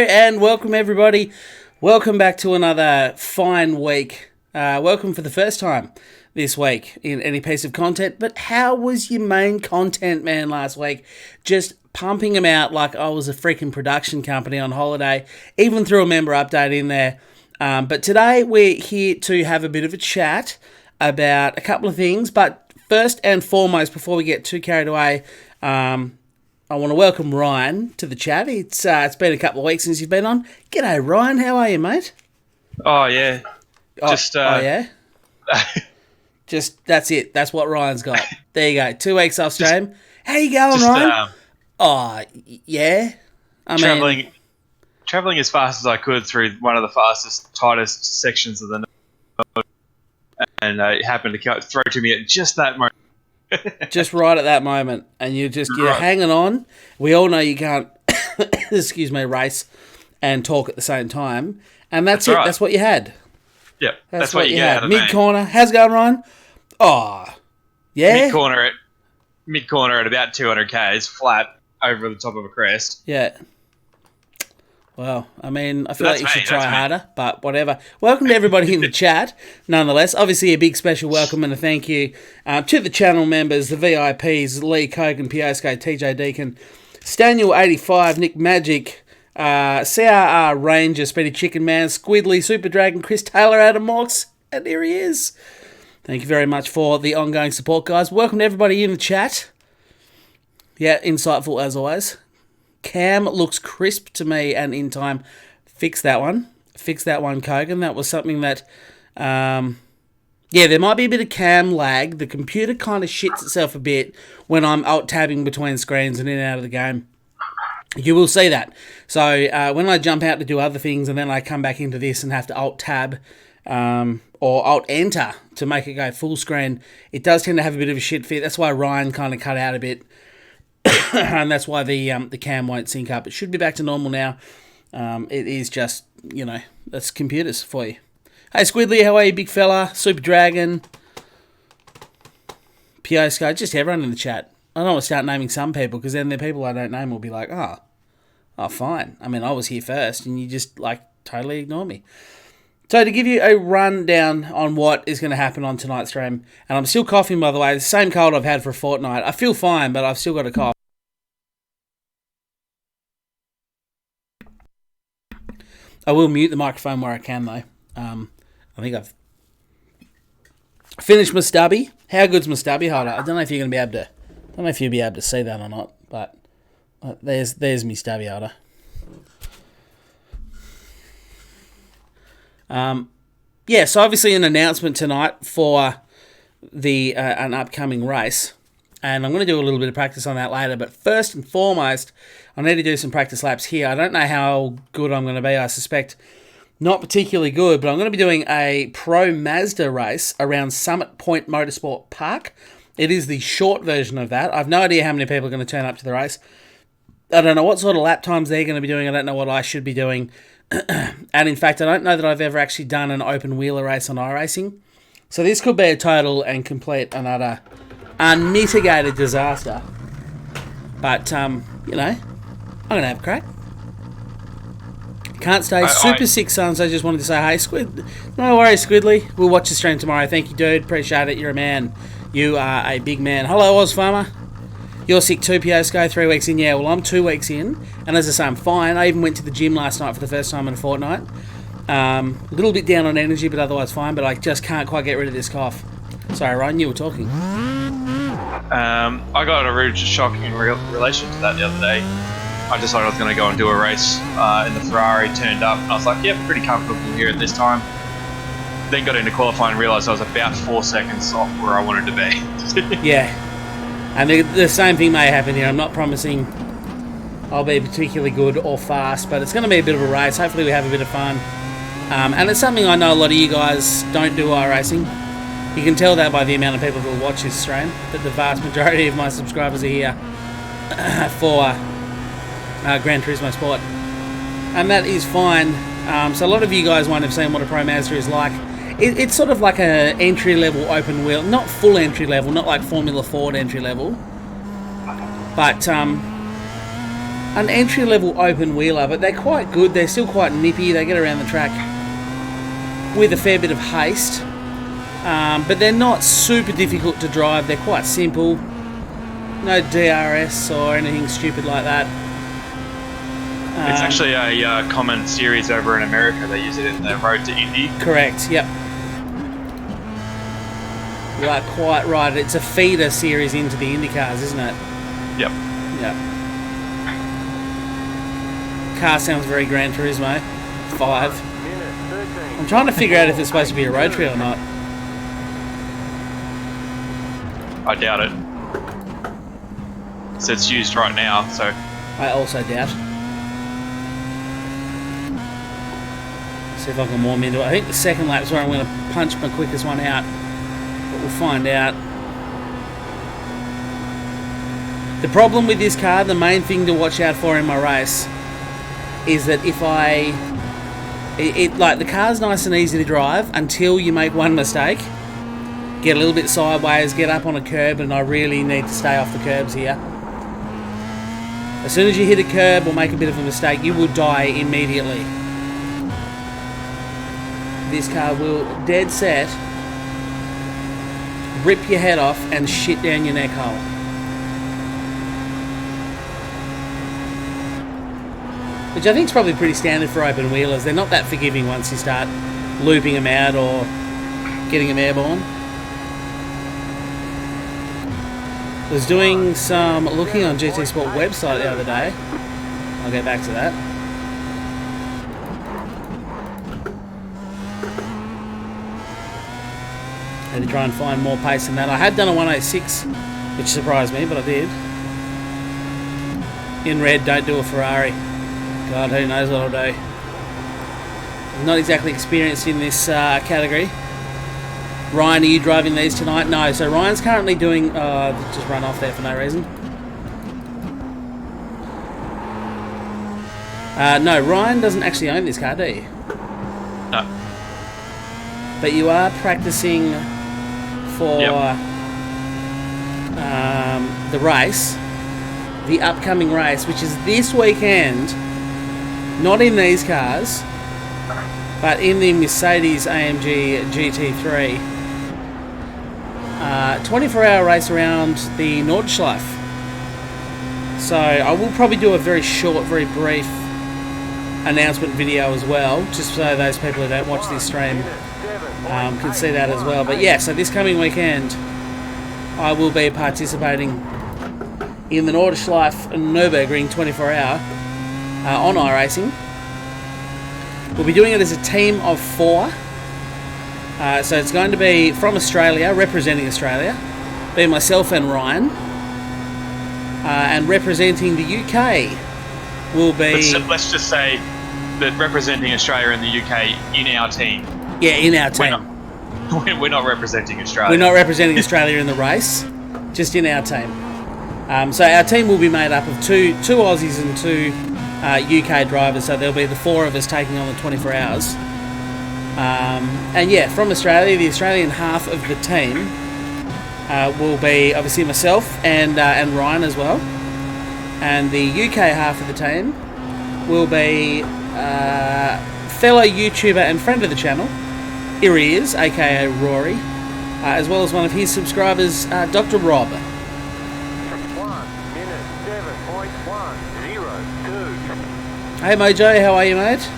and welcome everybody. Welcome back to another fine week. Welcome for the first time this week in any piece of content. But how was your main content, man, last week? Just pumping them out like I was a freaking production company on holiday. Even threw a member update in there. But today we're here to have a bit of a chat about a couple of things. But first and foremost, before we get too carried away, I want to welcome Ryan to the chat. It's been a couple of weeks since you've been on. G'day, Ryan. How are you, mate? Oh, yeah. Yeah? Just, that's it. That's what Ryan's got. There you go. 2 weeks off stream. How you going, Ryan? Yeah. Travelling as fast as I could through one of the fastest, tightest sections of the node, and it happened to throw to me at just that moment. Just right at that moment, and you're hanging on. We all know you can't, excuse me, race and talk at the same time, and that's it. Right. That's what you had. Yeah, that's what you had. Mid corner, how's it going, Ryan? Oh, yeah. Mid corner at about 200 k's, flat over the top of a crest. Yeah. Well, I mean, I feel like you should try harder, but whatever. Welcome to everybody in the chat, nonetheless. Obviously, a big special welcome and a thank you to the channel members, the VIPs, Lee Kogan, Piosco, TJ Deacon, Staniel85, Nick Magic, CRR Ranger, Speedy Chicken Man, Squidly, Super Dragon, Chris Taylor, Adam Mox, and here he is. Thank you very much for the ongoing support, guys. Welcome to everybody in the chat. Yeah, insightful as always. Cam looks crisp to me and in time. Fix that one, Kogan. That was something that, there might be a bit of cam lag. The computer kind of shits itself a bit when I'm alt-tabbing between screens and in and out of the game. You will see that. So when I jump out to do other things and then I come back into this and have to alt-tab or alt-enter to make it go full screen, it does tend to have a bit of a shit fit. That's why Ryan kind of cut out a bit. And that's why the cam won't sync up. It should be back to normal now. It is just, that's computers for you. Hey, Squidly, how are you, big fella? Super Dragon, Piosco, just everyone in the chat. I don't want to start naming some people because then the people I don't name will be like, oh, fine. I mean, I was here first and you just, totally ignore me. So to give you a rundown on what is going to happen on tonight's stream, and I'm still coughing, by the way, the same cold I've had for a fortnight. I feel fine, but I've still got a cough. I will mute the microphone where I can, though. I think I've finished my stubby. How good's my stubby holder? I don't know if you're going to be able to. I don't know if you'll be able to see that or not, but there's me stubby holder. So obviously an announcement tonight for the an upcoming race, and I'm going to do a little bit of practice on that later, but first and foremost, I need to do some practice laps here. I don't know how good I'm going to be. I suspect not particularly good, but I'm going to be doing a Pro Mazda race around Summit Point Motorsport Park. It is the short version of that. I've no idea how many people are going to turn up to the race. I don't know what sort of lap times they're going to be doing. I don't know what I should be doing. And in fact, I don't know that I've ever actually done an open wheeler race on iRacing. So this could be a total and complete and utter unmitigated disaster. But, I'm going to have a crack. Can't stay super sick, son, so I just wanted to say, hey, Squid. No worries, Squidly. We'll watch the stream tomorrow. Thank you, dude. Appreciate it. You're a man. You are a big man. Hello, Oz Farmer. You're sick too, Piosco, 3 weeks in. Yeah, well, I'm 2 weeks in, and as I say, I'm fine. I even went to the gym last night for the first time in a fortnight. A little bit down on energy, but otherwise fine, but I just can't quite get rid of this cough. Sorry, Ryan, you were talking. I got a rude shock in relation to that the other day. I decided I was going to go and do a race in the Ferrari, turned up, and I was like, yep, pretty comfortable here at this time. Then got into qualifying and realised I was about 4 seconds off where I wanted to be. Yeah. And the same thing may happen here. I'm not promising I'll be particularly good or fast, but it's going to be a bit of a race. Hopefully we have a bit of fun. And it's something I know a lot of you guys don't do iRacing. You can tell that by the amount of people who will watch this stream, that the vast majority of my subscribers are here for Gran Turismo Sport. And that is fine. So a lot of you guys won't have seen what a Pro Mazda is like. It's sort of like an entry-level open wheel. Not full entry-level, not like Formula Ford entry-level. But an entry-level open wheeler, but they're quite good. They're still quite nippy. They get around the track with a fair bit of haste. But they're not super difficult to drive. They're quite simple. No DRS or anything stupid like that. It's actually a common series over in America. They use it in the Road to Indy. Correct, yep. You are quite right. It's a feeder series into the IndyCars, isn't it? Yep. Yep. Car sounds very Gran Turismo. 5. I'm trying to figure out if it's supposed to be a road tree or not. I doubt it. So it's used right now, so... I also doubt. See if I can warm into it. I think the second lap's where I'm going to punch my quickest one out. But we'll find out. The problem with this car, the main thing to watch out for in my race, is that if like the car's nice and easy to drive until you make one mistake. Get a little bit sideways, get up on a curb, and I really need to stay off the curbs here. As soon as you hit a curb or make a bit of a mistake, you will die immediately. This car will, dead set, rip your head off and shit down your neck hole. Which I think is probably pretty standard for open wheelers. They're not that forgiving once you start looping them out or getting them airborne. I was doing some looking on GT Sport website the other day. I'll get back to that. And to try and find more pace than that. I had done a 106, which surprised me, but I did. In red, don't do a Ferrari. God, who knows what I'll do. I'm not exactly experienced in this category. Ryan, are you driving these tonight? No, so Ryan's currently doing... just run off there for no reason. No, Ryan doesn't actually own this car, do you? No. But you are practicing for the race, the upcoming race, which is this weekend, not in these cars, but in the Mercedes AMG GT3. 24-hour race around the Nordschleife. So I will probably do a very short, very brief announcement video as well, just so those people who don't watch this stream can see that as well. But yeah, so this coming weekend I will be participating in the Nordschleife Nürburgring 24-hour on iRacing. We'll be doing it as a team of 4. So it's going to be from Australia, representing Australia, being myself and Ryan. And representing the UK will be... Let's just say that representing Australia and the UK in our team. Yeah, in our team. We're not representing Australia. We're not representing Australia in the race, just in our team. So our team will be made up of two Aussies and 2 UK drivers, so there'll be the 4 of us taking on the 24 hours. And yeah, from Australia, the Australian half of the team will be obviously myself and Ryan as well. And the UK half of the team will be fellow YouTuber and friend of the channel, Ivers, aka Rory, as well as one of his subscribers, Dr. Rob. 1 minute 7.102. Hey Mojo, how are you, mate?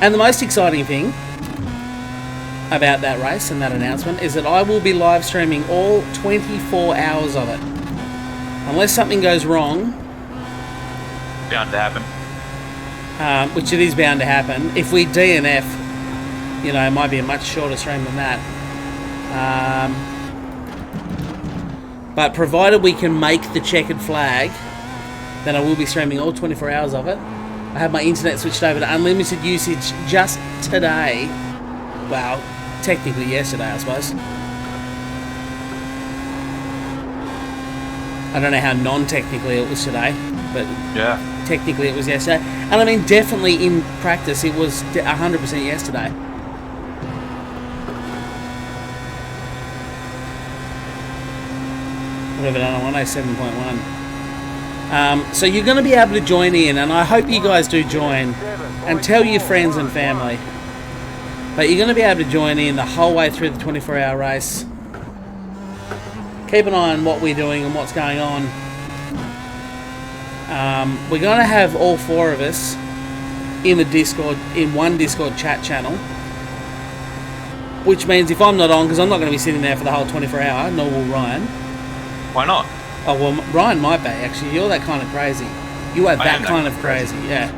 And the most exciting thing about that race and that announcement is that I will be live streaming all 24 hours of it. Unless something goes wrong. Bound to happen. Which it is bound to happen. If we DNF, you know, it might be a much shorter stream than that. But provided we can make the checkered flag, then I will be streaming all 24 hours of it. I have my internet switched over to unlimited usage just today. Well, technically yesterday, I suppose. I don't know how non-technically it was today, but yeah, technically it was yesterday. And I mean, definitely in practice, it was 100% yesterday. I Whoever done it, 107.1. So you're going to be able to join in, and I hope you guys do join, and tell your friends and family. But you're going to be able to join in the whole way through the 24-hour race. Keep an eye on what we're doing and what's going on. We're going to have all 4 of us in the Discord, in one Discord chat channel. Which means if I'm not on, because I'm not going to be sitting there for the whole 24-hour, nor will Ryan. Why not? Oh, well, Ryan might be, actually. You're that kind of crazy. You are that kind of crazy, yeah.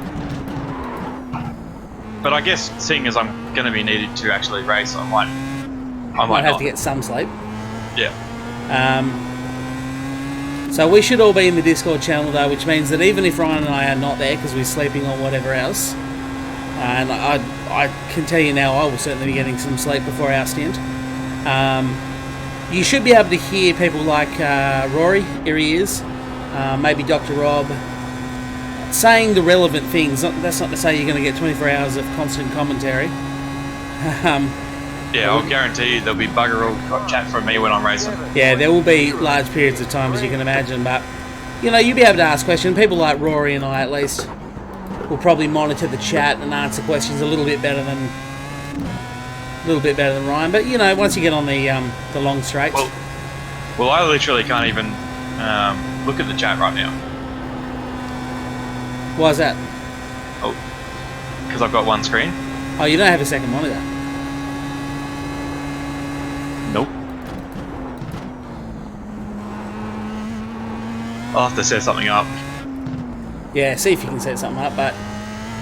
But I guess, seeing as I'm going to be needed to actually race, I might have to get some sleep. Yeah. So we should all be in the Discord channel, though, which means that even if Ryan and I are not there because we're sleeping or whatever else, and I can tell you now, I will certainly be getting some sleep before our stint. You should be able to hear people like Rory, here he is, maybe Dr. Rob, saying the relevant things. That's not to say you're going to get 24 hours of constant commentary. Yeah, I'll guarantee you there'll be bugger all chat from me when I'm racing. Yeah, there will be large periods of time, as you can imagine, but, you know, you'll be able to ask questions. People like Rory and I, at least, will probably monitor the chat and answer questions a little bit better than Ryan. But, you know, once you get on the long straights... Well, I literally can't even look at the chat right now. Why is that? Oh, because I've got one screen. Oh, you don't have a second monitor? Nope. I'll have to set something up. Yeah, see if you can set something up. But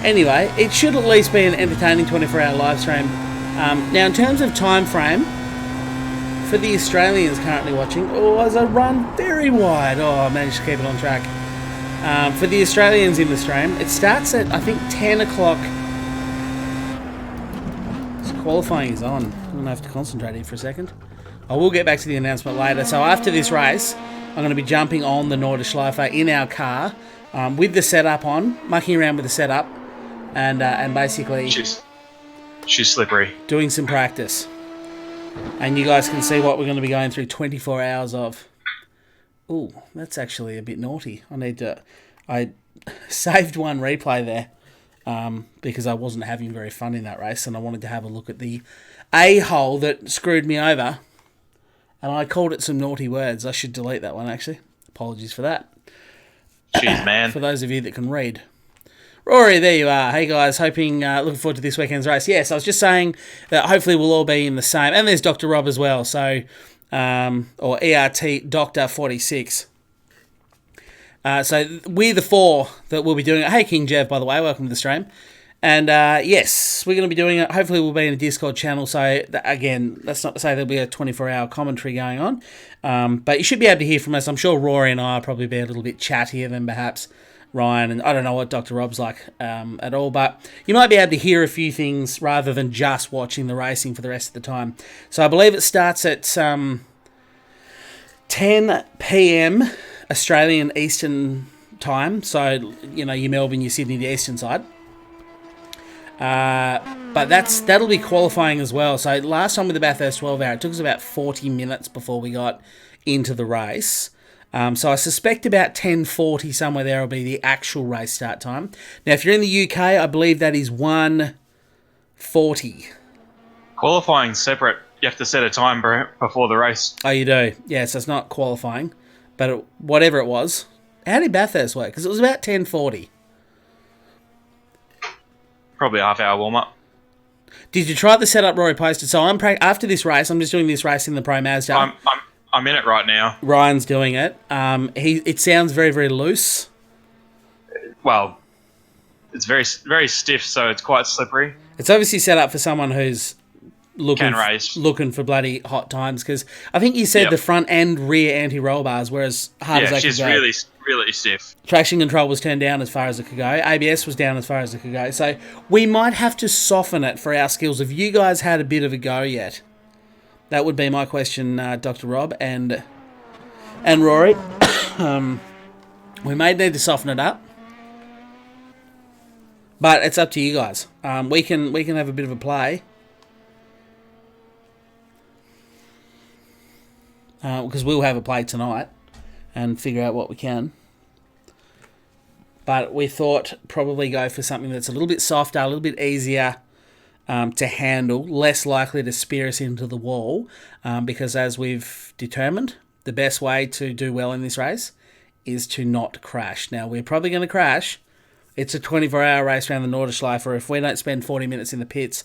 anyway, it should at least be an entertaining 24-hour live stream. Now, in terms of time frame, for the Australians currently watching, as I run very wide. Oh, I managed to keep it on track. For the Australians in the stream, it starts at, I think, 10 o'clock. Qualifying is on. I'm going to have to concentrate here for a second. I will get back to the announcement later. So after this race, I'm going to be jumping on the Nordschleife in our car with the setup on, mucking around with the setup, and basically... She's slippery. Doing some practice. And you guys can see what we're going to be going through 24 hours of. Ooh, that's actually a bit naughty. I saved one replay there. Because I wasn't having very fun in that race, and I wanted to have a look at the a-hole that screwed me over, and I called it some naughty words. I should delete that one, actually. Apologies for that. Jeez, man. For those of you that can read. Rory, there you are. Hey, guys, looking forward to this weekend's race. Yes, I was just saying that hopefully we'll all be in the same, and there's Dr. Rob as well, so, or ERT Doctor 46. So we're the 4 that will be doing it. Hey, King Jev, by the way, welcome to the stream. And yes, we're going to be doing it. Hopefully we'll be in a Discord channel. So again, that's not to say there'll be a 24-hour commentary going on. But you should be able to hear from us. I'm sure Rory and I will probably be a little bit chattier than perhaps Ryan. And I don't know what Dr. Rob's like at all. But you might be able to hear a few things rather than just watching the racing for the rest of the time. So I believe it starts at 10 p.m. Australian Eastern time, so you know your Melbourne, your Sydney, the eastern side. But that'll be qualifying as well. So last time with the Bathurst 12-hour, it took us about 40 minutes before we got into the race. So I suspect about 10:40 somewhere there will be the actual race start time. Now, if you're in the UK, I believe that is 1:40. Qualifying separate. You have to set a time before the race. Oh, you do? Yeah, so it's not qualifying. But whatever it was, how did Bathurst work? Because it was about 10:40. Probably a half-hour warm-up. Did you try the setup Rory posted? So after this race, I'm just doing this race in the Pro Mazda. I'm in it right now. Ryan's doing it. It sounds very, very loose. Well, it's very, very stiff, so it's quite slippery. It's obviously set up for someone who's looking for bloody hot times, because I think you said the front and rear anti-roll bars were as hard as they could go. Yeah, she's really stiff. Traction control was turned down as far as it could go. ABS was down as far as it could go. So we might have to soften it for our skills. Have you guys had a bit of a go yet? That would be my question, Dr. Rob and Rory. We may need to soften it up, but it's up to you guys. We can have a bit of a play. Because we'll have a play tonight. and figure out what we can. But we thought probably go for something that's a little bit softer, a little bit easier to handle, less likely to spear us into the wall, because as we've determined, the best way to do well in this race is to not crash. Now, we're probably going to crash. It's a 24-hour race around the Nordschleife. If we don't spend 40 minutes in the pits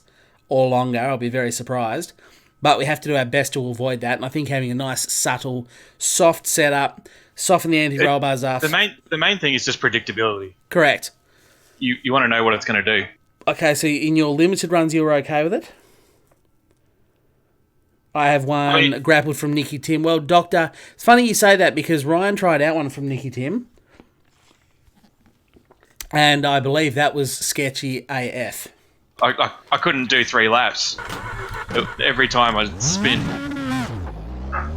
or longer, I'll be very surprised. But we have to do our best to avoid that, and I think having a nice, subtle, soft setup, soften the anti-roll bars off. The main thing is just predictability. Correct. You want to know what it's going to do. Okay, so in your limited runs, you were okay with it? I have one grappled from Nicky Tim. Well, Doctor, it's funny you say that because Ryan tried out one from Nicky Tim, and I believe that was sketchy AF. I couldn't do 3 laps every time I spin,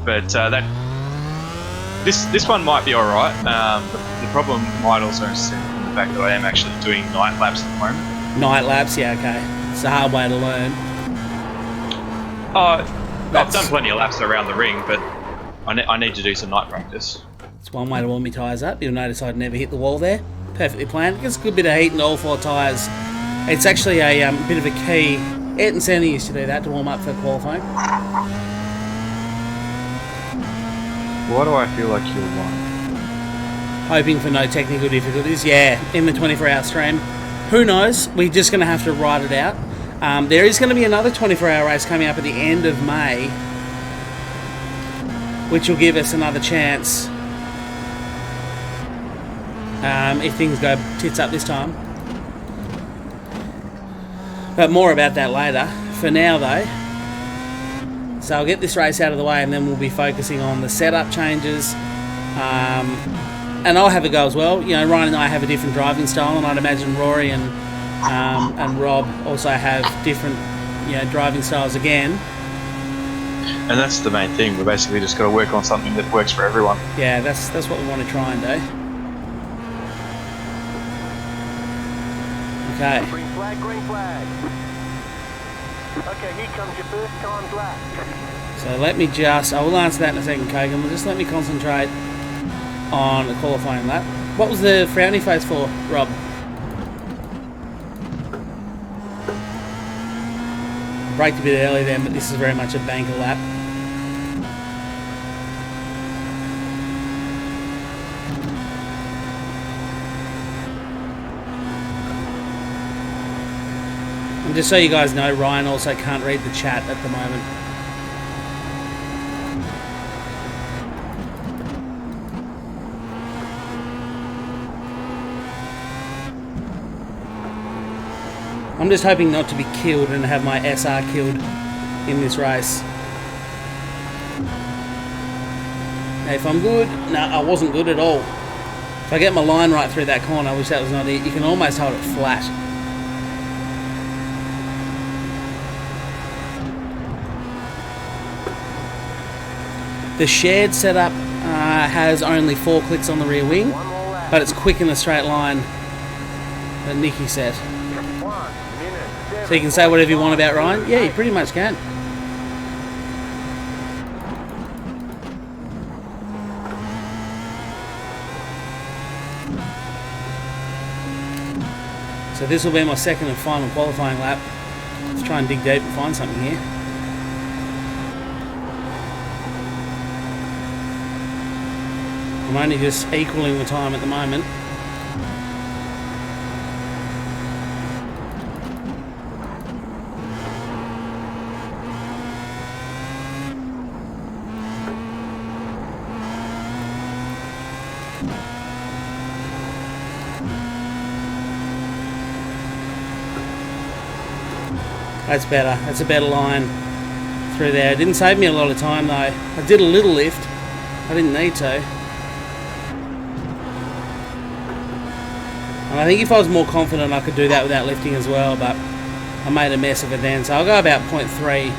but this one might be all right. The problem might also stem from the fact that I am actually doing night laps at the moment. Night laps, yeah, okay. It's a hard way to learn. I've done plenty of laps around the ring, but I need to do some night practice. It's one way to warm my tyres up. You'll notice I'd never hit the wall there. Perfectly planned. Gets a good bit of heat in all 4 tyres. It's actually a bit of a key. Ayrton Senna used to do that to warm up for qualifying. Why do I feel like you're won? Hoping for no technical difficulties. Yeah, in the 24-hour stream. Who knows? We're just going to have to ride it out. There is going to be another 24-hour race coming up at the end of May, which will give us another chance if things go tits up this time. But more about that later. For now, though, so I'll get this race out of the way and then we'll be focusing on the setup changes. And I'll have a go as well. You know, Ryan and I have a different driving style, and I'd imagine Rory and Rob also have different, driving styles again. And that's the main thing. We've basically just got to work on something that works for everyone. Yeah, that's what we want to try and do. Okay. Green flag, green flag. Okay, here comes your first time lap. So let me I will answer that in a second, Kogan. Well, just let me concentrate on the qualifying lap. What was the frowny face for, Rob? Braked a bit early then, but this is very much a banker lap. And just so you guys know, Ryan also can't read the chat at the moment. I'm just hoping not to be killed and have my SR killed in this race. Now, if I'm good, no, I wasn't good at all. If I get my line right through that corner, I wish that was not it. You can almost hold it flat. The shared setup has only 4 clicks on the rear wing, but it's quick in a straight line that Nicky said. So you can say whatever you want about Ryan? Yeah, you pretty much can. So this will be my second and final qualifying lap. Let's try and dig deep and find something here. I'm only just equaling the time at the moment. That's better. That's a better line through there. It didn't save me a lot of time though. I did a little lift. I didn't need to. And I think if I was more confident I could do that without lifting as well, but I made a mess of it then. So I'll go about 0.3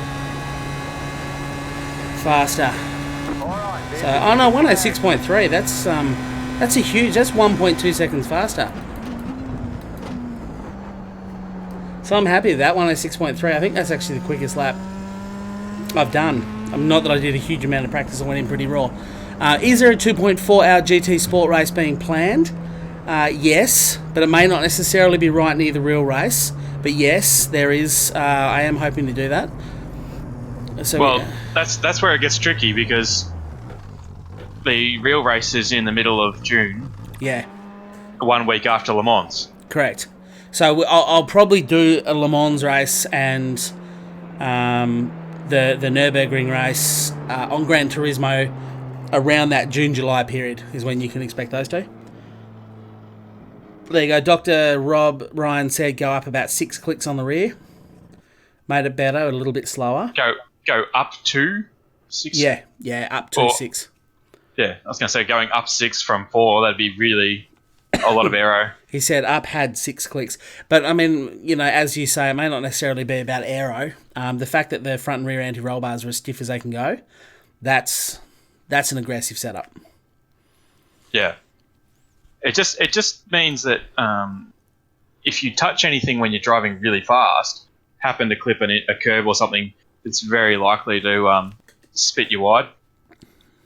faster. So, oh no, 106.3. That's a huge, that's 1.2 seconds faster. So I'm happy with that, 106.3. I think that's actually the quickest lap I've done. Not that I did a huge amount of practice, I went in pretty raw. Is there a 2.4-hour GT Sport race being planned? Yes, but it may not necessarily be right near the real race. But yes, there is. I am hoping to do that. So well, that's where it gets tricky because the real race is in the middle of June. Yeah. 1 week after Le Mans. Correct. So I'll probably do a Le Mans race and the Nürburgring race on Gran Turismo around that June-July period is when you can expect those two. There you go. Dr. Rob Ryan said go up about 6 clicks on the rear. Made it better, a little bit slower. Go up to 6? Yeah, up to 6. Yeah, I was going to say going up 6 from 4, that'd be really a lot of aero. He said up had 6 clicks. But, I mean, you know, as you say, it may not necessarily be about aero. The fact that the front and rear anti-roll bars are as stiff as they can go, that's an aggressive setup. Yeah. It just means that if you touch anything when you're driving really fast, happen to clip a curb or something, it's very likely to spit you wide,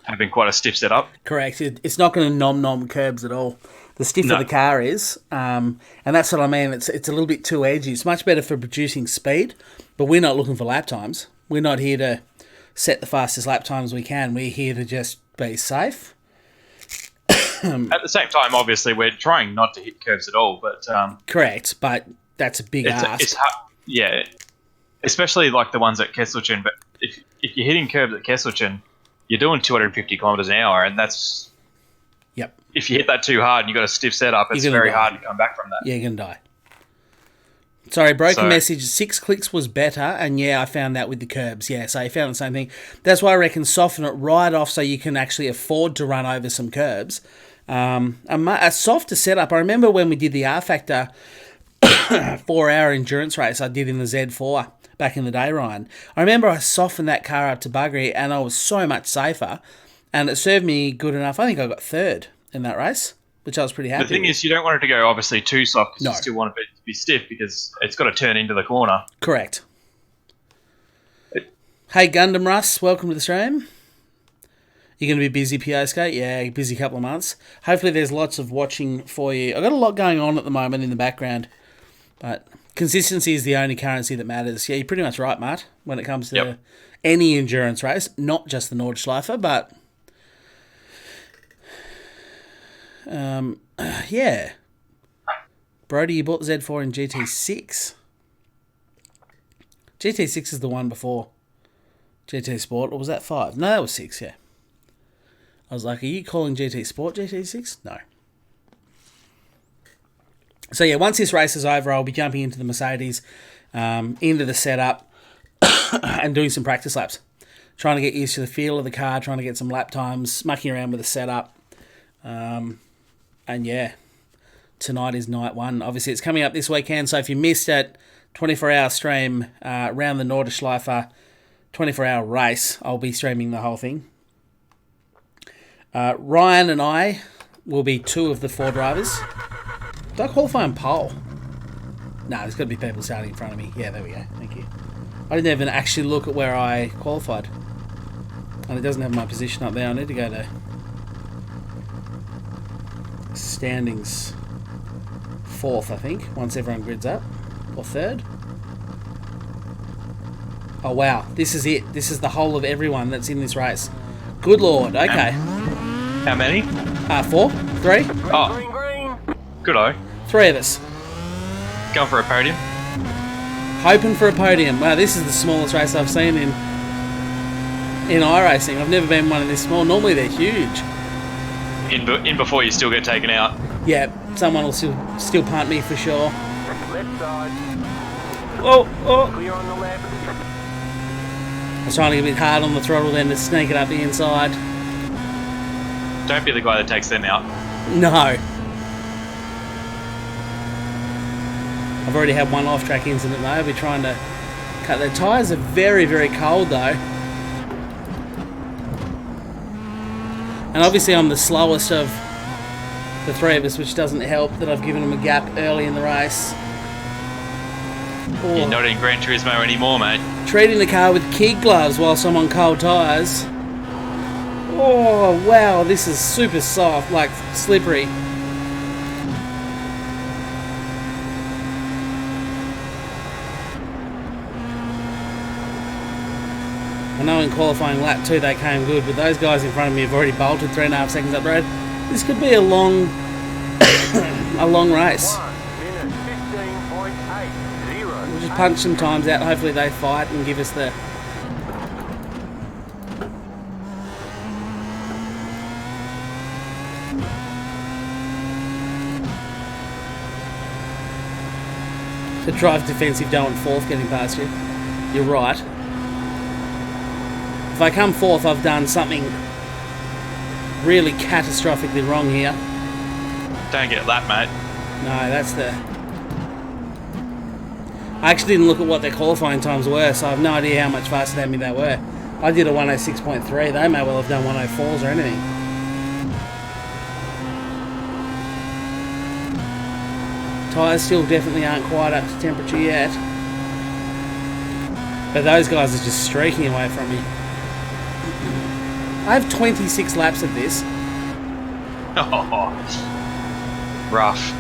having quite a stiff setup. Correct. It's not going to nom curbs at all. The stiffer the car is, and that's what I mean. It's a little bit too edgy. It's much better for producing speed, but we're not looking for lap times. We're not here to set the fastest lap times we can. We're here to just be safe. At the same time, obviously, we're trying not to hit curves at all. But correct, but that's a big ask. It's hard, yeah, especially like the ones at Kesselchen. But if you're hitting curves at Kesselchen, you're doing 250 kilometers an hour, and that's if you hit that too hard and you've got a stiff setup, it's very hard to come back from that. Yeah, you're gonna die. Sorry, broken message. 6 clicks was better, and yeah, I found that with the curbs. Yeah, so you found the same thing. That's why I reckon soften it right off so you can actually afford to run over some curbs. A softer setup. I remember when we did the R Factor 4-hour endurance race I did in the Z4 back in the day, Ryan. I remember I softened that car up to buggery, and I was so much safer, and it served me good enough. I think I got 3rd in that race, which I was pretty happy with. The thing is, you don't want it to go obviously too soft because you still want it to be stiff because it's got to turn into the corner. Correct. Hey, Gundam Russ, welcome to the stream. You're going to be busy, Piosko? Yeah, busy couple of months. Hopefully there's lots of watching for you. I've got a lot going on at the moment in the background, but consistency is the only currency that matters. Yeah, you're pretty much right, Matt, when it comes to any endurance race, not just the Nordschleife, but... yeah. Brody, you bought the Z4 in GT6. GT6 is the one before GT Sport, or was that 5? No, that was 6, yeah. I was like, are you calling GT Sport GT6? No. So yeah, once this race is over, I'll be jumping into the Mercedes, into the setup, and doing some practice laps. Trying to get used to the feel of the car, trying to get some lap times, mucking around with the setup. And yeah, tonight is night 1. Obviously, it's coming up this weekend, so if you missed it, 24-hour stream around the Nordschleife 24-hour race, I'll be streaming the whole thing. Ryan and I will be 2 of the 4 drivers. Did I qualify on pole? No, there's got to be people starting in front of me. Yeah, there we go. Thank you. I didn't even actually look at where I qualified. And it doesn't have my position up there. I need to go to standings 4th, I think, once everyone grids up. Or 3rd. Oh, wow. This is it. This is the whole of everyone that's in this race. Good Lord. Okay. How many? 4? 3? Oh. Good-o. 3 of us. Going for a podium? Hoping for a podium. Wow, this is the smallest race I've seen in iRacing. I've never been one of this small. Normally they're huge. In before you still get taken out. Yeah, someone will still punt me for sure. Left side. Oh. Clear on the left. I was trying to get a bit hard on the throttle then to sneak it up the inside. Don't be the guy that takes them out. No. I've already had one off-track incident though. I'll be trying to cut. The tyres are very, very cold though. And obviously I'm the slowest of the 3 of us, which doesn't help that I've given them a gap early in the race. You're not in Gran Turismo anymore, mate. Treating the car with kid gloves whilst I'm on cold tyres. Oh, wow, this is super soft, like slippery. I know in qualifying lap 2 they came good, but those guys in front of me have already bolted 3.5 seconds up the road. This could be a long, a long race. 1 minute 15.80. We'll just punch some times out. Hopefully they fight and give us the... To drive defensive, don't want fourth getting past you. You're right. If I come fourth, I've done something really catastrophically wrong here. Don't get lap, mate. No, that's the... I actually didn't look at what their qualifying times were, so I have no idea how much faster than me they were. I did a 106.3. They may well have done 104s or anything. Tyres still definitely aren't quite up to temperature yet. But those guys are just streaking away from me. I have 26 laps of this. Oh, rough.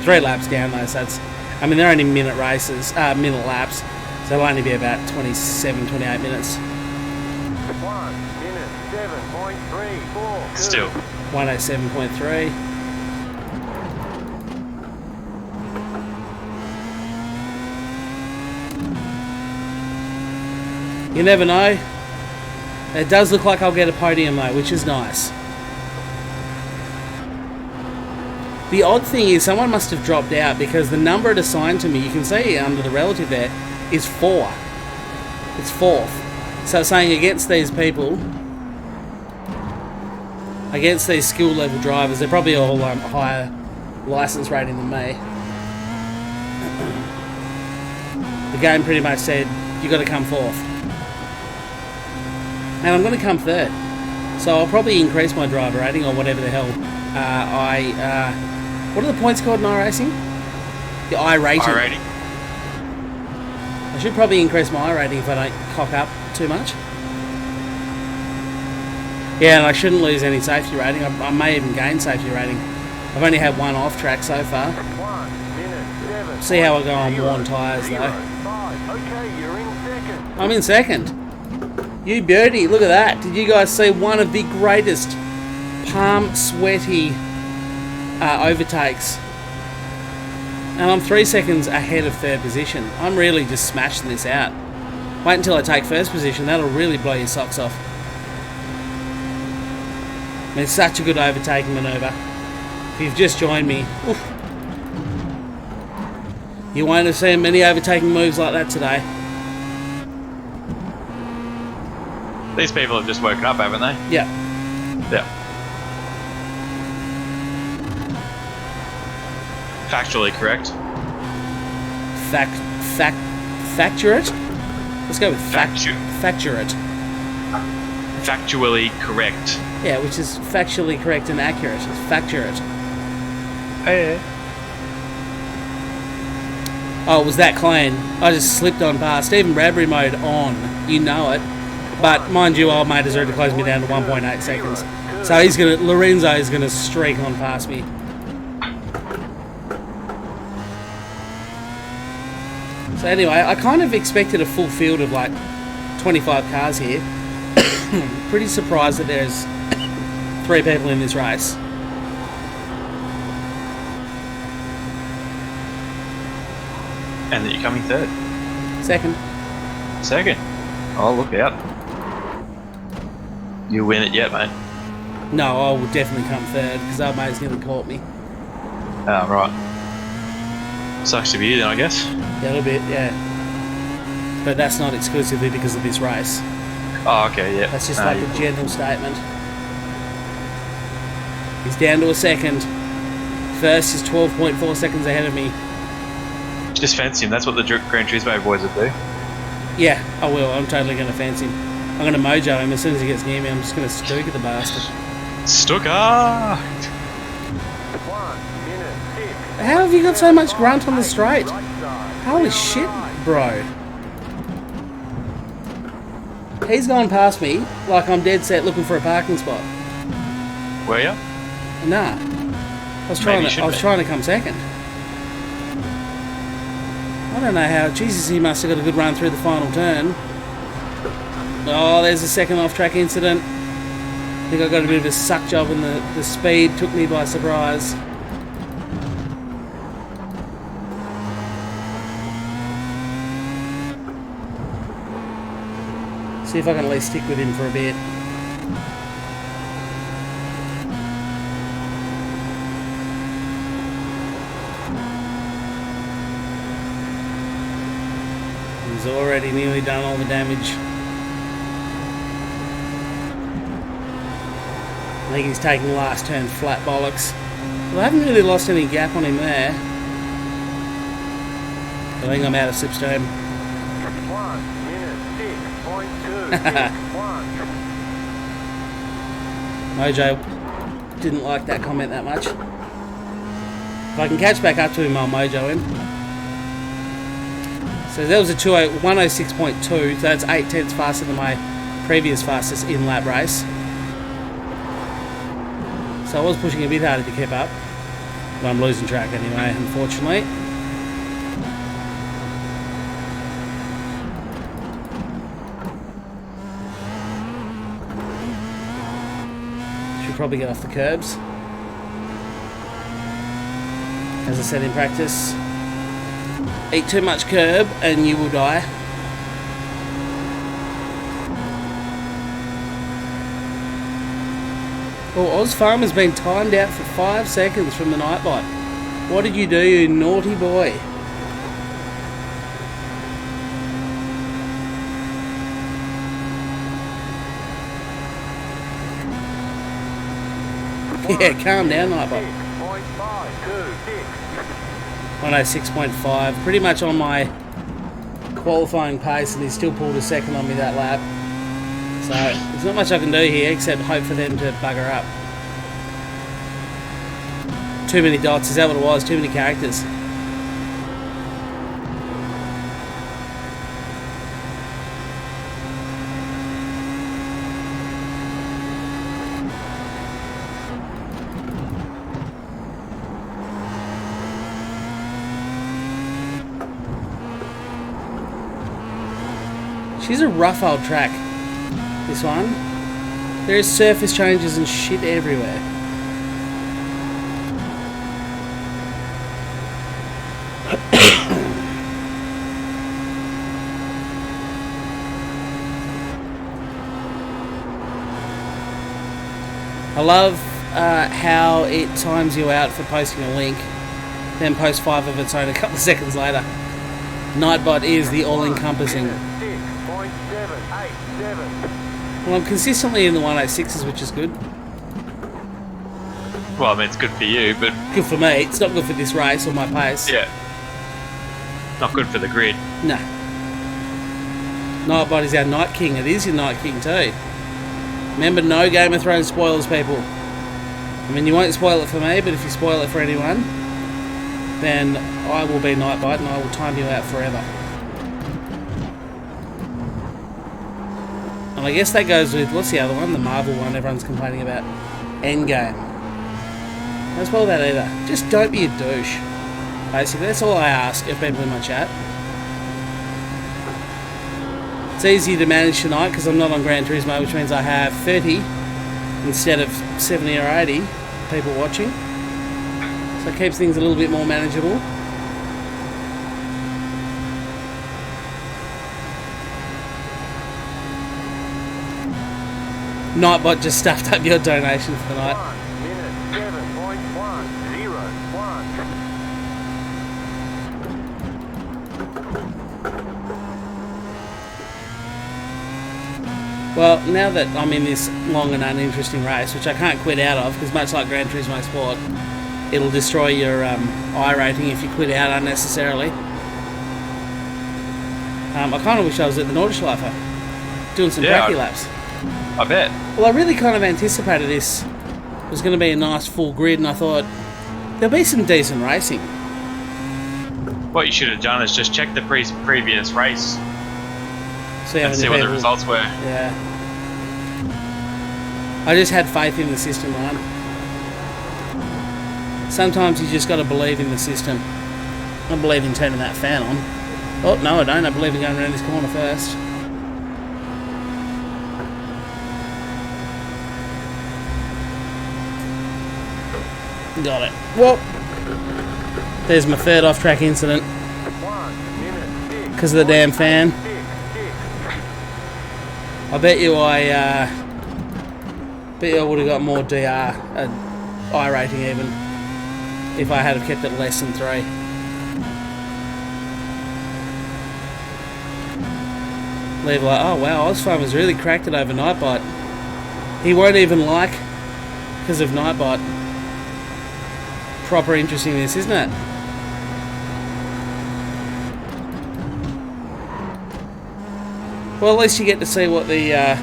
3 laps down though, so that's... I mean, they're only minute races, minute laps, so it'll only be about 27, 28 minutes. 1 minute 7.34. Still. 107.3. You never know. It does look like I'll get a podium though, which is nice. The odd thing is someone must have dropped out because the number it assigned to me, you can see under the relative there, is 4. It's 4th. So it's saying against these people, against these skill level drivers, they're probably all higher license rating than me. The game pretty much said, you got to come 4th. And I'm going to come 3rd. So I'll probably increase my driver rating or whatever the hell what are the points called in iRacing? The iRating. iRating. I should probably increase my iRating if I don't cock up too much. Yeah, and I shouldn't lose any safety rating. I may even gain safety rating. I've only had 1 off track so far. 1 minute 7. See how I go on worn tyres though. 5. Okay, you're in second. I'm in second. You beauty, look at that. Did you guys see one of the greatest palm sweaty overtakes? And I'm 3 seconds ahead of 3rd position. I'm really just smashing this out. Wait until I take 1st position, that'll really blow your socks off. I mean, it's such a good overtaking manoeuvre. If you've just joined me, oof, you won't have seen many overtaking moves like that today. These people have just woken up, haven't they? Yeah. Yeah. Factually correct. Facturate? Let's go with facturate. Factually correct. Yeah, which is factually correct and accurate. It's facturate. Hey. Oh, it was that clean. I just slipped on past. Even Bradbury mode on. You know it. But mind you, old mate has already closed me down to 1.8 seconds. So Lorenzo is gonna streak on past me. So anyway, I kind of expected a full field of like 25 cars here. Pretty surprised that there's 3 people in this race. And that you're coming 3rd. Second. Oh, look out. You win it yet, mate? No, I will definitely come 3rd because our mate's nearly caught me. Oh, right. Sucks to be you then, I guess. Yeah, a little bit, yeah. But that's not exclusively because of this race. Oh, okay, yeah. That's just like a general statement. He's down to a second. First is 12.4 seconds ahead of me. Just fancy him. That's what the Gran Turismo boys would do. Yeah, I will. I'm totally going to fancy him. I'm going to mojo him as soon as he gets near me. I'm just going to stook at the bastard. Stuka! 1 minute 6. How have you got so much grunt on the straight? Holy shit, bro. He's gone past me like I'm dead set looking for a parking spot. Were you? Nah. I was trying to come second. I don't know how. Jesus, he must have got a good run through the final turn. Oh, there's a second off-track incident. I think I got a bit of a suck job and the speed took me by surprise. See if I can at least stick with him for a bit. He's already nearly done all the damage. I think he's taking the last turn flat bollocks. Well, I haven't really lost any gap on him there. I think I'm out of slipstream. 1 minute 6.261. Mojo didn't like that comment that much. If I can catch back up to him, I'll Mojo him. So that was a 106.2, so that's 8 tenths faster than my previous fastest in-lap race. So I was pushing a bit harder to keep up, but I'm losing track anyway, unfortunately. Should probably get off the curbs. As I said in practice, eat too much curb and you will die. Oh, Oz Farm has been timed out for 5 seconds from the Nightbot. What did you do, you naughty boy? Yeah, calm down, Nightbot. 106.5, pretty much on my qualifying pace, and he still pulled a second on me that lap. So there's not much I can do here except hope for them to bugger up. Too many dots, is that what it was? Too many characters. She's a rough old track, this one. There is surface changes and shit everywhere. I love how it times you out for posting a link, then post 5 of its own a couple of seconds later. Nightbot is the all-encompassing. Well, I'm consistently in the 106s, which is good. Well, I mean, it's good for you, but... Good for me. It's not good for this race or my pace. Yeah. Not good for the grid. No. Nightbot is our Night King. It is your Night King too. Remember, no Game of Thrones spoilers, people. I mean, you won't spoil it for me, but if you spoil it for anyone, then I will be Nightbot and I will time you out forever. And I guess that goes with, what's the other one? The Marvel one everyone's complaining about. Endgame. Don't spoil that either. Just don't be a douche. Basically, that's all I ask of people in my chat. It's easy to manage tonight because I'm not on Gran Turismo, which means I have 30 instead of 70 or 80 people watching. So it keeps things a little bit more manageable. Nightbot just stuffed up your donation for the night. 1 minute 7.101. Well, now that I'm in this long and uninteresting race, which I can't quit out of, because much like Gran Turismo Sport, it'll destroy your iRating if you quit out unnecessarily. I kind of wish I was at the Nordschleife doing some bracky laps. I bet. Well, I really kind of anticipated this was going to be a nice full grid, and I thought there'll be some decent racing. What you should have done is just check the previous race See how and many see what the people- results were. Yeah. I just had faith in the system, man. Sometimes you just got to believe in the system. I believe in turning that fan on. Oh, no, I don't. I believe in going around this corner first. Got it. Whoop. There's my third off-track incident. 1 minute. Because of the damn fan. I bet you I would have got more DR, iRating even, if I had have kept it less than 3. Leave like, oh wow, Ozphone was really cracked it over Nightbot. He won't even like, because of Nightbot. Proper interesting this, isn't it? Well, at least you get to see what the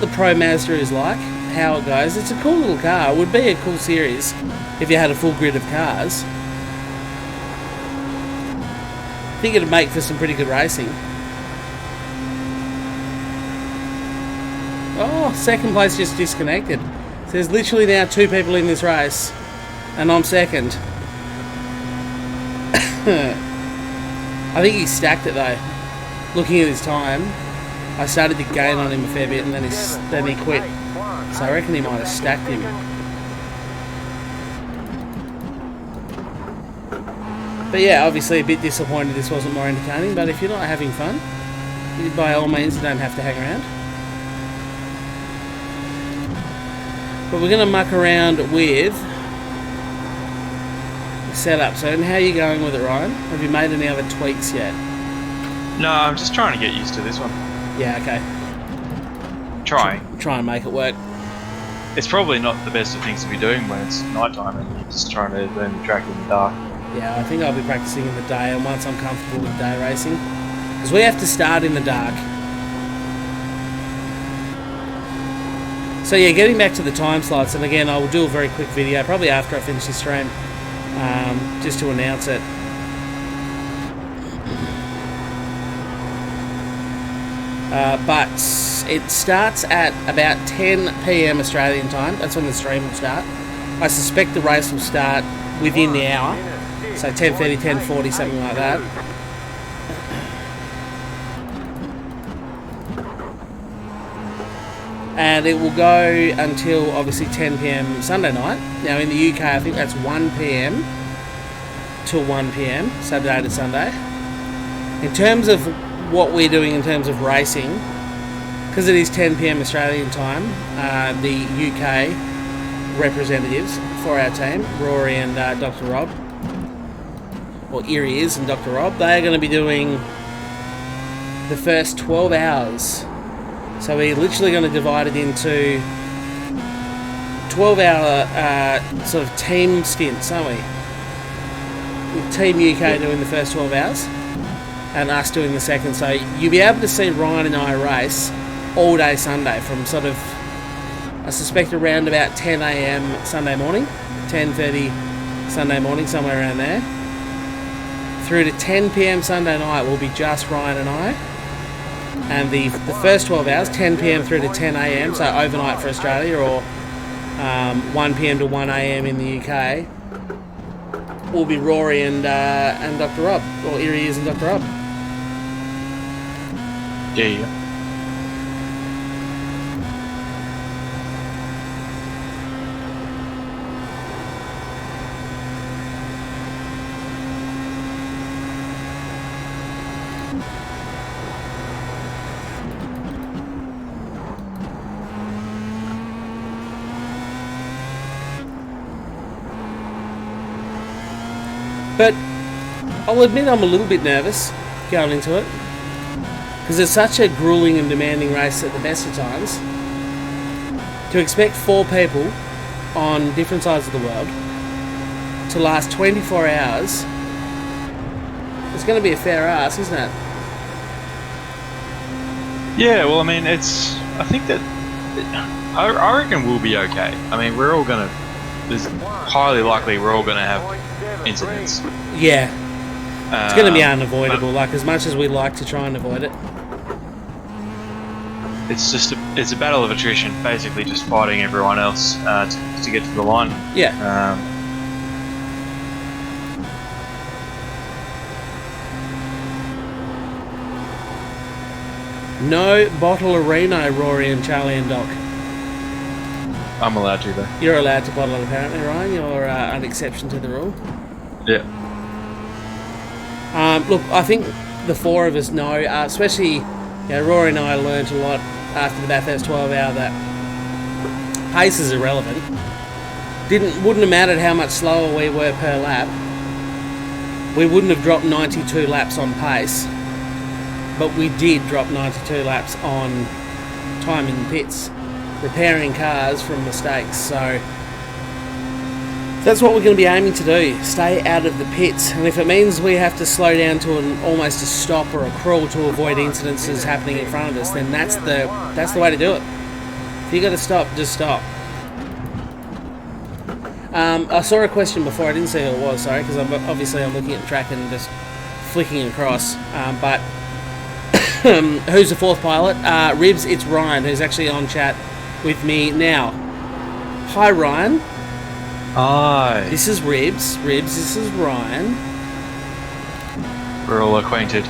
Pro Mazda is like, how it goes. It's a cool little car. It would be a cool series if you had a full grid of cars. I think it'd make for some pretty good racing. Oh, second place just disconnected. So there's literally now 2 people in this race, and I'm second. I think he stacked it though. Looking at his time, I started to gain on him a fair bit, and then he quit. So I reckon he might have stacked him. But yeah, obviously a bit disappointed this wasn't more entertaining. But if you're not having fun, by all means, you don't have to hang around. But we're going to muck around with setup. So, and how are you going with it, Ryan? Have you made any other tweaks yet? No, I'm just trying to get used to this one. Yeah, okay. Trying. Try and make it work. It's probably not the best of things to be doing when it's nighttime and you're just trying to learn the track in the dark. Yeah, I think I'll be practicing in the day, and once I'm comfortable with day racing, because we have to start in the dark. So yeah, getting back to the time slots, and again, I will do a very quick video, probably after I finish this stream, just to announce it. But it starts at about 10 PM Australian time. That's when the stream will start. I suspect the race will start within the hour, so 10:30, 10:40, something like that. And it will go until obviously 10 PM Sunday night. Now in the UK, I think that's 1 PM till 1 PM, Saturday to Sunday. In terms of what we're doing in terms of racing, because it is 10 PM Australian time, the UK representatives for our team, Rory and Dr. Rob, or Erie is and Dr. Rob, they are going to be doing the first 12 hours. So we're literally going to divide it into 12-hour sort of team stints, aren't we? With Team UK doing the first 12 hours and us doing the second. So you'll be able to see Ryan and I race all day Sunday from sort of, I suspect, around about 10 AM Sunday morning, 10:30 Sunday morning, somewhere around there. Through to 10 PM Sunday night will be just Ryan and I. And the first 12 hours, 10 PM through to 10 AM, so overnight for Australia, or 1 PM to 1 AM in the UK, will be Rory and Dr. Rob, or Erie is and Dr. Rob. Yeah. But I'll admit I'm a little bit nervous going into it, because it's such a grueling and demanding race at the best of times. To expect 4 people on different sides of the world to last 24 hours, it's going to be a fair ask, isn't it? Yeah, well, I mean, I think that, I reckon we'll be okay. I mean, we're all going to, it's highly likely we're all going to have incidents. Yeah. It's going to be unavoidable, like as much as we like to try and avoid it. It's a battle of attrition, basically just fighting everyone else to get to the line. Yeah. No bottle arena, Rory and Charlie and Doc. I'm allowed to though. You're allowed to bottle it apparently, Ryan. You're an exception to the rule. Yeah. Look, I think the four of us know, especially Rory and I learnt a lot after the Bathurst 12 hour that pace is irrelevant. Wouldn't have mattered how much slower we were per lap. We wouldn't have dropped 92 laps on pace, but we did drop 92 laps on time in the pits, repairing cars from mistakes. So that's what we're going to be aiming to do, stay out of the pits. And if it means we have to slow down to almost a stop or a crawl to avoid incidences happening in front of us, then that's the way to do it. If you got to stop, just stop. I saw a question before, I didn't see who it was, sorry, because I'm looking at the track and just flicking across. But who's the fourth pilot? Ribs, it's Ryan, who's actually on chat with me now. Hi, Ryan. Hi. This is Ribs. Ribs, this is Ryan. We're all acquainted.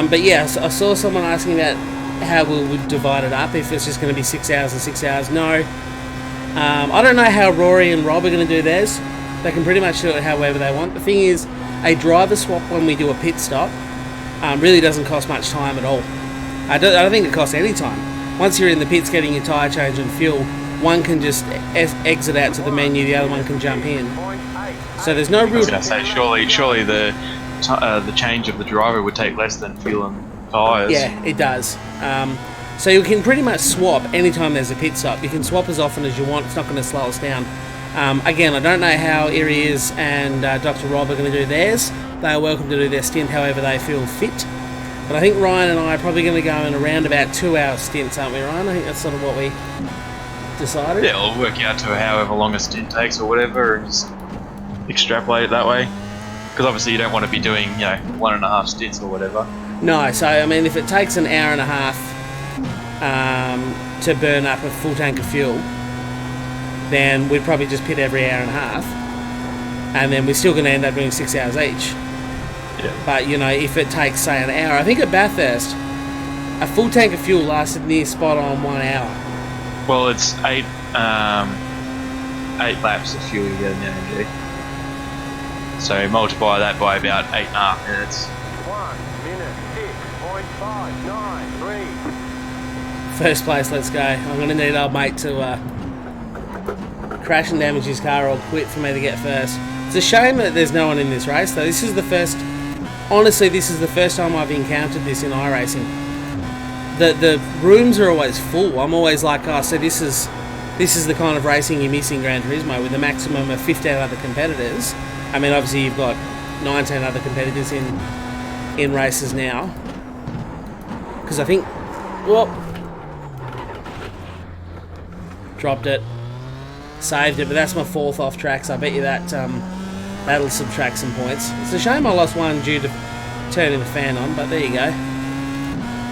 But yeah, I saw someone asking about how we would divide it up, if it's just going to be 6 hours and 6 hours. No. I don't know how Rory and Rob are going to do theirs. They can pretty much do it however they want. The thing is, a driver swap when we do a pit stop really doesn't cost much time at all. I don't think it costs any time. Once you're in the pits getting your tyre change and fuel, one can just exit out to the menu, the other one can jump in. So there's no real... I was going to say, surely the change of the driver would take less than fuel and tyres. Yeah, it does. So you can pretty much swap anytime there's a pit stop. You can swap as often as you want. It's not going to slow us down. Again, I don't know how Aries and Dr. Rob are going to do theirs. They are welcome to do their stint however they feel fit. But I think Ryan and I are probably going to go in around about 2 hour stints, aren't we, Ryan? I think that's sort of what we decided. Yeah, we'll work out to however long a stint takes or whatever and just extrapolate it that way. Because obviously you don't want to be doing, 1.5 stints or whatever. No, so I mean, if it takes an hour and a half to burn up a full tank of fuel, then we'd probably just pit every hour and a half, and then we're still going to end up doing 6 hours each. Yeah. But if it takes say an hour, I think at Bathurst, a full tank of fuel lasted near spot on 1 hour. Well, it's 8 laps of fuel you get in the energy. So multiply that by about 8.5 minutes. 1 minute 6.593. First place, let's go. I'm going to need our mate to crash and damage his car or quit for me to get first. It's a shame that there's no one in this race, though. This is the first time I've encountered this in iRacing. The rooms are always full. I'm always like, oh, so this is the kind of racing you miss in Gran Turismo with a maximum of 15 other competitors. I mean, obviously you've got 19 other competitors in races now. Because I think, dropped it, saved it, but that's my fourth off track, so I bet you that that'll subtract some points. It's a shame I lost one due to turning the fan on, but there you go.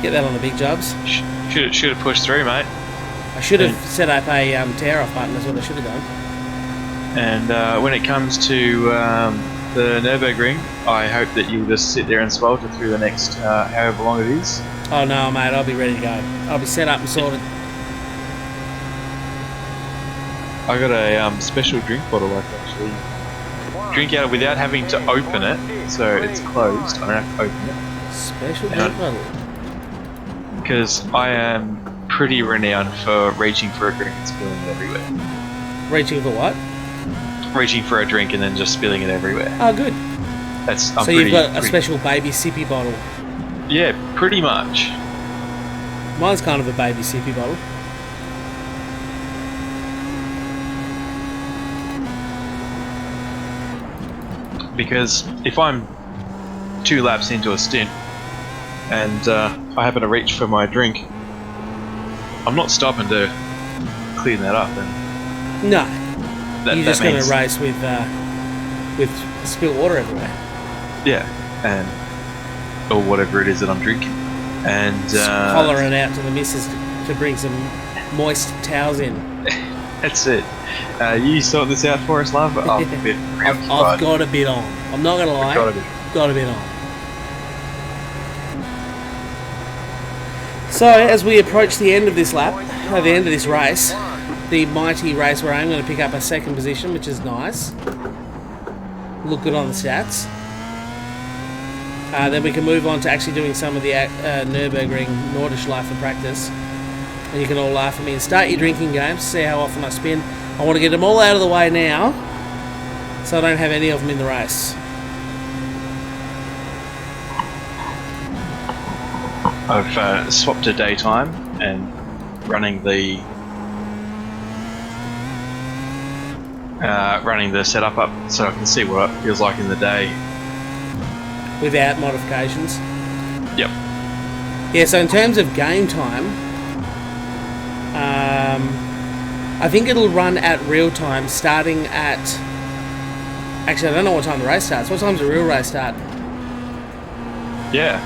Get that on the big jobs. Should have pushed through, mate. I should have set up a tear-off button, is what I should have done. And when it comes to the Nürburgring, I hope that you'll just sit there and swelter through the next however long it is. Oh no, mate, I'll be ready to go. I'll be set up and sorted. I got a special drink bottle I can actually drink out of without having to open it, so it's closed. I don't have to open it. Special drink bottle? Because I am pretty renowned for reaching for a drink and spilling it everywhere. Reaching for what? Reaching for a drink and then just spilling it everywhere. Oh, good. So you've got a special baby sippy bottle? Yeah, pretty much. Mine's kind of a baby sippy bottle. Because if I'm 2 laps into a stint, and I happen to reach for my drink. I'm not stopping to clean that up, and No. that, You're that just going to means- race with spilled water everywhere. Yeah, and or whatever it is that I'm drinking, and Hollering out to the missus to bring some moist towels in. that's it. You sort this out for us, love. I'm a bit I've preoccupied. got a bit on. I'm not going to lie. Got a bit. Got a bit on. So, as we approach the end of this lap, the end of this race, the mighty race where I'm going to pick up a second position, which is nice. Look good on the stats. Then we can move on to actually doing some of the Nürburgring Nordschleife practice. And you can all laugh at me and start your drinking games, see how often I spin. I want to get them all out of the way now, so I don't have any of them in the race. I've swapped to daytime and running the setup up so I can see what it feels like in the day. Without modifications. Yep. Yeah, so in terms of game time, I think it'll run at real time starting at... Actually, I don't know what time the race starts. What time's the real race start? Yeah.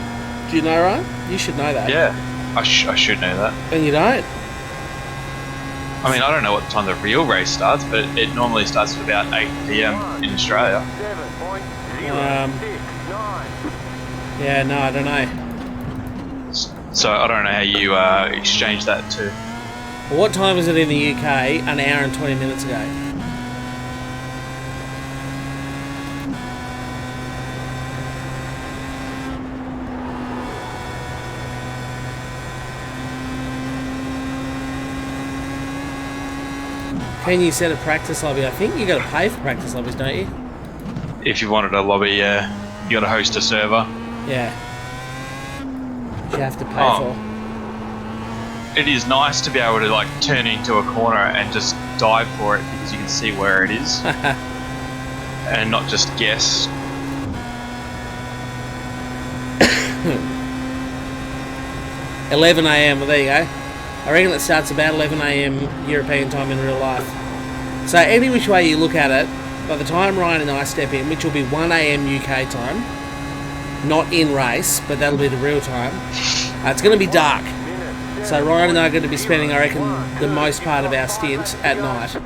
Do you know, Ryan? You should know that. Yeah. I should know that. And you don't? I mean, I don't know what time the real race starts, but it normally starts at about 8 PM in Australia. 7.069. Yeah, no, I don't know. So I don't know how you exchange that to. Well, what time is it in the UK? An hour and 20 minutes ago. Can you set a practice lobby? I think you got to pay for practice lobbies, don't you? If you wanted a lobby, you got to host a server. Yeah. You have to pay Oh. for. It is nice to be able to like turn into a corner and just dive for it because you can see where it is and not just guess. 11 a.m. Well, there you go. I reckon it starts about 11 a.m. European time in real life. So any which way you look at it, by the time Ryan and I step in, which will be 1 a.m. UK time, not in race, but that'll be the real time, it's going to be dark. So Ryan and I are going to be spending, I reckon, the most part of our stint at night.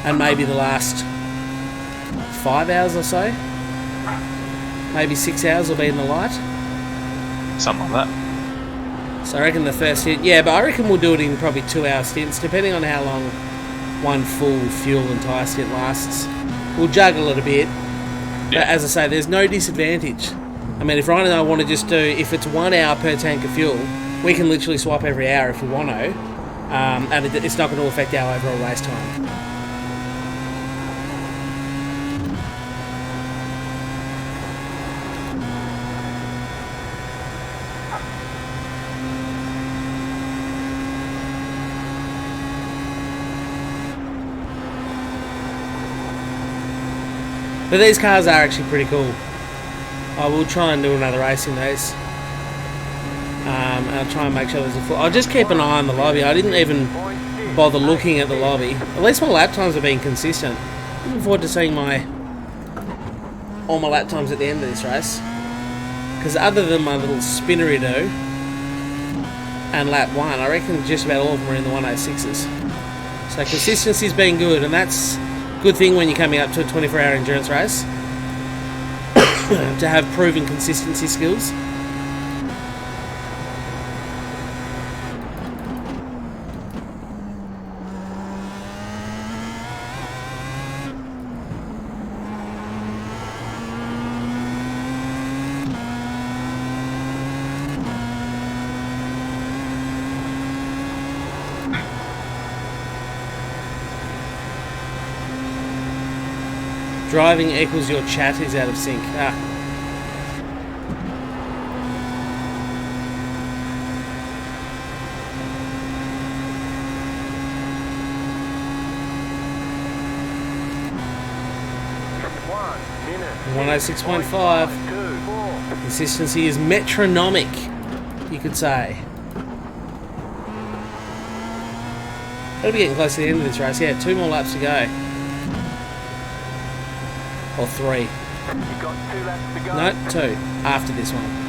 And maybe the last 5 hours or so. Maybe 6 hours will be in the light. Something like that. So I reckon the first stint, yeah, but I reckon we'll do it in probably 2 hour stints, depending on how long one full fuel and tyre stint lasts. We'll juggle it a bit. Yeah. But as I say, there's no disadvantage. I mean, if Ryan and I want to just do, if it's 1 hour per tank of fuel, we can literally swap every hour if we want to, and it's not going to affect our overall race time. But these cars are actually pretty cool. I will try and do another race in these. And I'll try and make sure there's a full... I'll just keep an eye on the lobby. I didn't even bother looking at the lobby. At least my lap times have been consistent. Looking forward to seeing all my lap times at the end of this race. Because other than my little spinnery-do and lap 1, I reckon just about all of them are in the 106s. So consistency's been good, and that's a good thing when you're coming up to a 24-hour endurance race. To have proven consistency skills. Driving equals your chat is out of sync. 1 minute. 106.5. 2, 4. Consistency is metronomic, you could say. Gotta be getting close to the end of this race. Yeah, 2 more laps to go. Or 3. You got 2 laps to go. No, 2. After this one.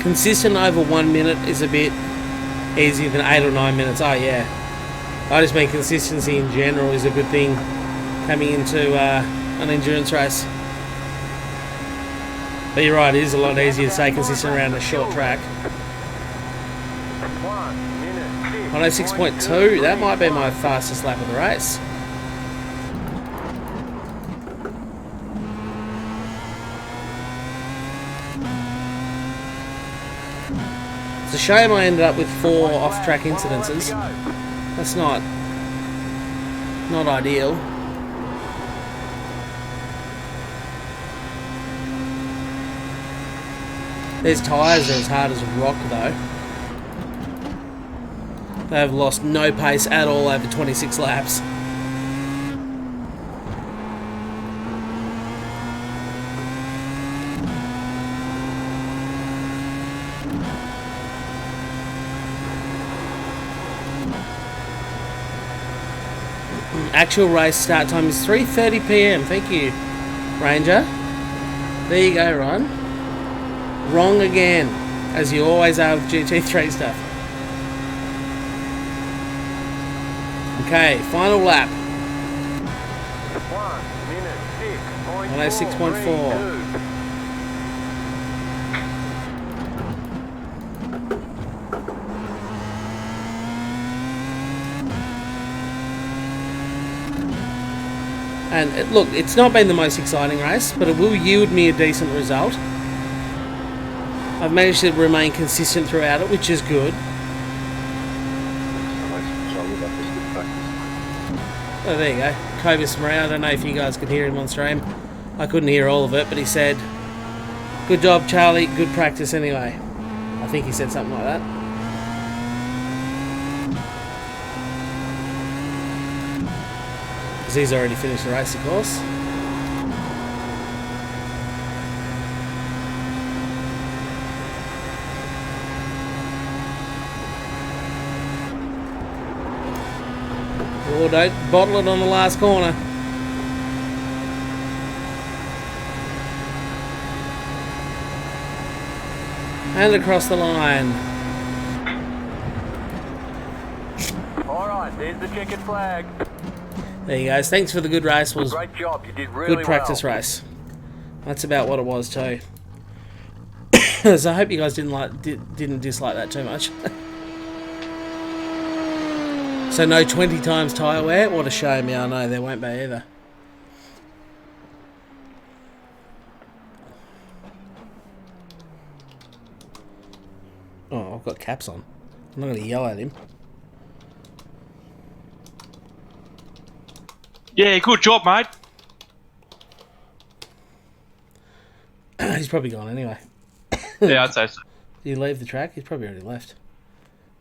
Consistent over 1 minute is a bit easier than 8 or 9 minutes. Oh yeah, I just mean consistency in general is a good thing coming into an endurance race. But you're right, it is a lot easier to stay consistent around a short track. 1 minute. 106.2, that might be my fastest lap of the race. It's a shame I ended up with 4 off-track incidences. That's not ideal. These tyres are as hard as rock though. They've lost no pace at all over 26 laps. Actual race start time is 3:30 PM. Thank you, Ranger. There you go, Ron. Wrong again, as you always are with GT3 stuff. Okay, final lap. 1 minute 106.4. 6.4. And look, it's not been the most exciting race, but it will yield me a decent result. I've managed to remain consistent throughout it, which is good. Oh, there you go. Cobus Maria, I don't know if you guys could hear him on stream. I couldn't hear all of it, but he said, "Good job, Charlie. Good practice anyway." I think he said something like that. Because he's already finished the race, of course. Oh, don't bottle it on the last corner. And across the line. Alright, there's the checkered flag. There you go. Thanks for the good race. Was Great job, you did really good practice well. race. That's about what it was too. So I hope you guys didn't dislike that too much. So no 20 times tyre wear. What a shame. Yeah, I know there won't be either. Oh, I've got caps on. I'm not going to yell at him. Yeah, good job, mate. He's probably gone anyway. Yeah, I'd say so. Did he leave the track? He's probably already left.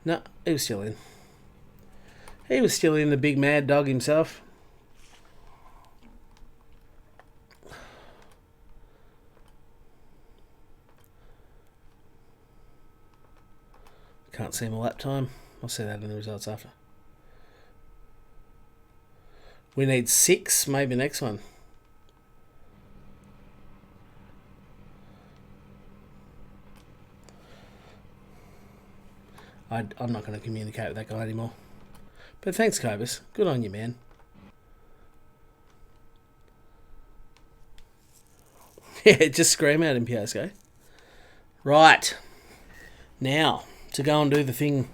No, he was still in. He was still in, the big mad dog himself. Can't see my lap time. I'll see that in the results after. We need 6, maybe next one. I'm not going to communicate with that guy anymore. But thanks, Cobus. Good on you, man. Yeah, just scream at him, Piasco. Right. Now, to go and do the thing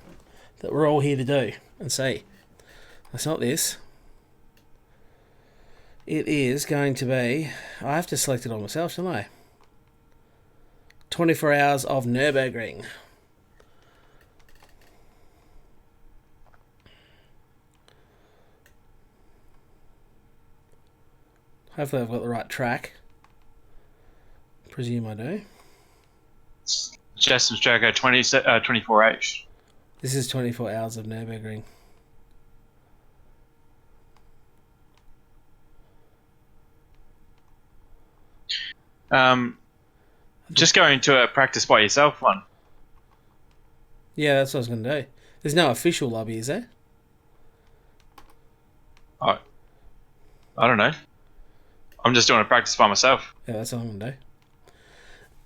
that we're all here to do and see. That's not this. It is going to be... I have to select it all myself, don't I? 24 hours of Nürburgring. Hopefully I've got the right track. Presume I do. Justin's Jacko 24H. This is 24 hours of Nürburgring. Just going to a practice by yourself one. Yeah, that's what I was going to do. There's no official lobby, is there? I don't know. I'm just doing a practice by myself. Yeah, that's what I'm going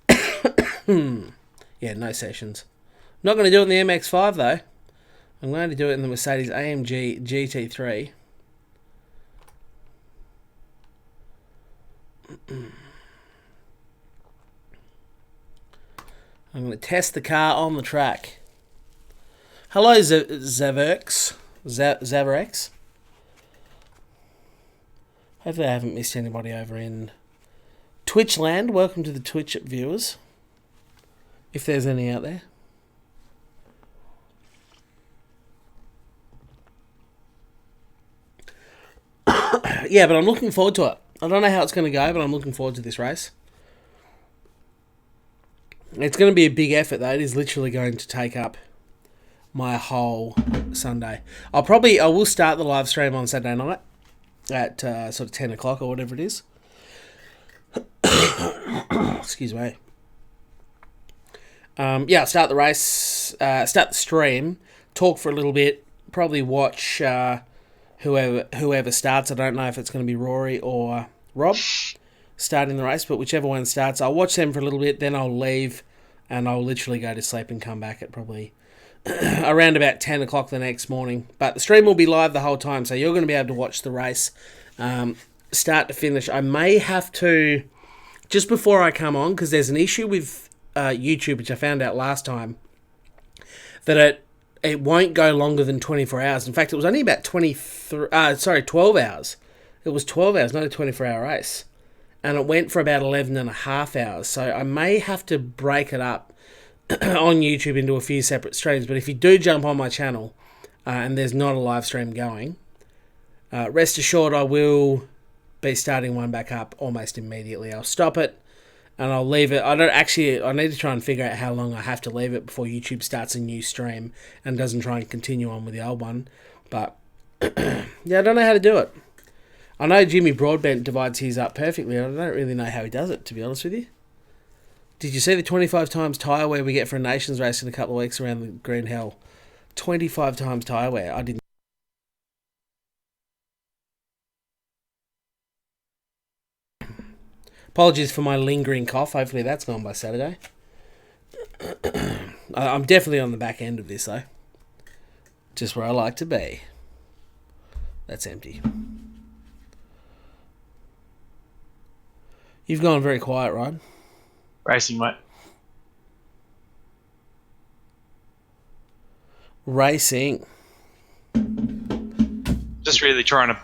to do. Yeah, no sessions. Not going to do it in the MX-5 though. I'm going to do it in the Mercedes AMG GT3. I'm going to test the car on the track. Hello, Zaverex. Hopefully I haven't missed anybody over in Twitchland. Welcome to the Twitch viewers, if there's any out there. Yeah, but I'm looking forward to it. I don't know how it's going to go, but I'm looking forward to this race. It's going to be a big effort, though. It is literally going to take up my whole Sunday. I will start the live stream on Saturday night at sort of 10 o'clock or whatever it is. Excuse me. Yeah, I'll start the race, start the stream, talk for a little bit, probably watch whoever starts. I don't know if it's going to be Rory or Rob starting the race, but whichever one starts, I'll watch them for a little bit, then I'll leave, and I'll literally go to sleep and come back at probably around about 10 o'clock the next morning. But the stream will be live the whole time, so you're going to be able to watch the race start to finish. I may have to, just before I come on, because there's an issue with YouTube, which I found out last time, that it won't go longer than 24 hours. In fact, it was only about 12 hours. It was 12 hours, not a 24-hour race. And it went for about 11 and a half hours. So I may have to break it up on YouTube into a few separate streams. But if you do jump on my channel and there's not a live stream going, rest assured I will be starting one back up almost immediately. I'll stop it and I'll leave it. I need to try and figure out how long I have to leave it before YouTube starts a new stream and doesn't try and continue on with the old one. But yeah, I don't know how to do it. I know Jimmy Broadbent divides his up perfectly. I don't really know how he does it, to be honest with you. Did you see the 25 times tyre wear we get for a nations race in a couple of weeks around the Green Hell? 25 times tyre wear. I didn't. Apologies for my lingering cough. Hopefully that's gone by Saturday. I'm definitely on the back end of this, though. Just where I like to be. That's empty. You've gone very quiet, Ryan. Racing, mate. Racing. Just really trying to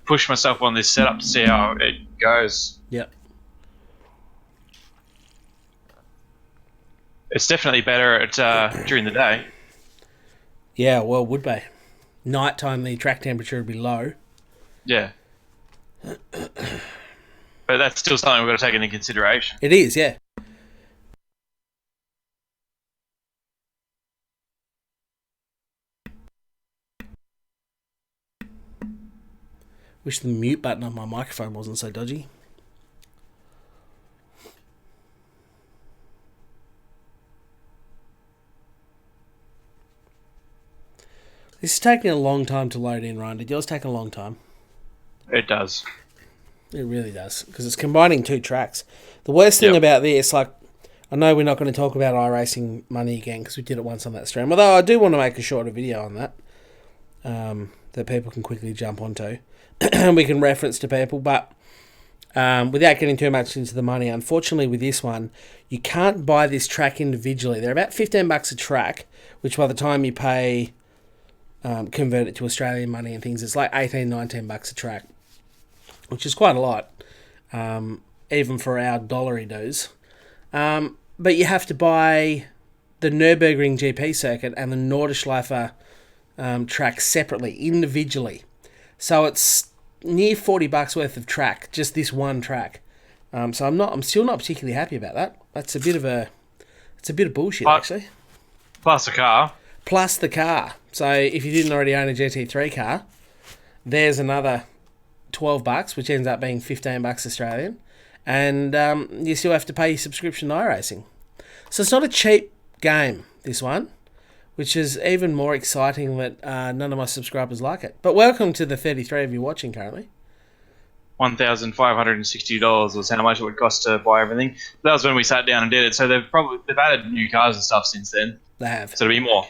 push myself on this setup to see how it goes. Yep. It's definitely better at during the day. Yeah, well, would be. Nighttime, the track temperature would be low. Yeah. But that's still something we've got to take into consideration. It is, yeah. Wish the mute button on my microphone wasn't so dodgy. This is taking a long time to load in, Ryan. Did yours take a long time? It does. It really does, because it's combining two tracks. The worst thing about this, like, I know we're not going to talk about iRacing money again, because we did it once on that stream, although I do want to make a shorter video on that, that people can quickly jump onto, and we can reference to people, but without getting too much into the money, unfortunately with this one, you can't buy this track individually. They're about $15 a track, which by the time you pay, convert it to Australian money and things, it's like $18, $19 a track. which is quite a lot, even for our dollary dues. But you have to buy the Nürburgring GP circuit and the Nordschleife track separately, individually. So it's near $40 worth of track, just this one track. So I'm still not particularly happy about that. That's a bit of bullshit, actually. Plus a car. Plus the car. So if you didn't already own a GT3 car, there's another $12, which ends up being $15 Australian, and you still have to pay your subscription to iRacing. So it's not a cheap game, this one, which is even more exciting that none of my subscribers like it. But welcome to the 33 of you watching currently. $1,560 was how much it would cost to buy everything. That was when we sat down and did it. So they've added new cars and stuff since then. They have. So there'll be more.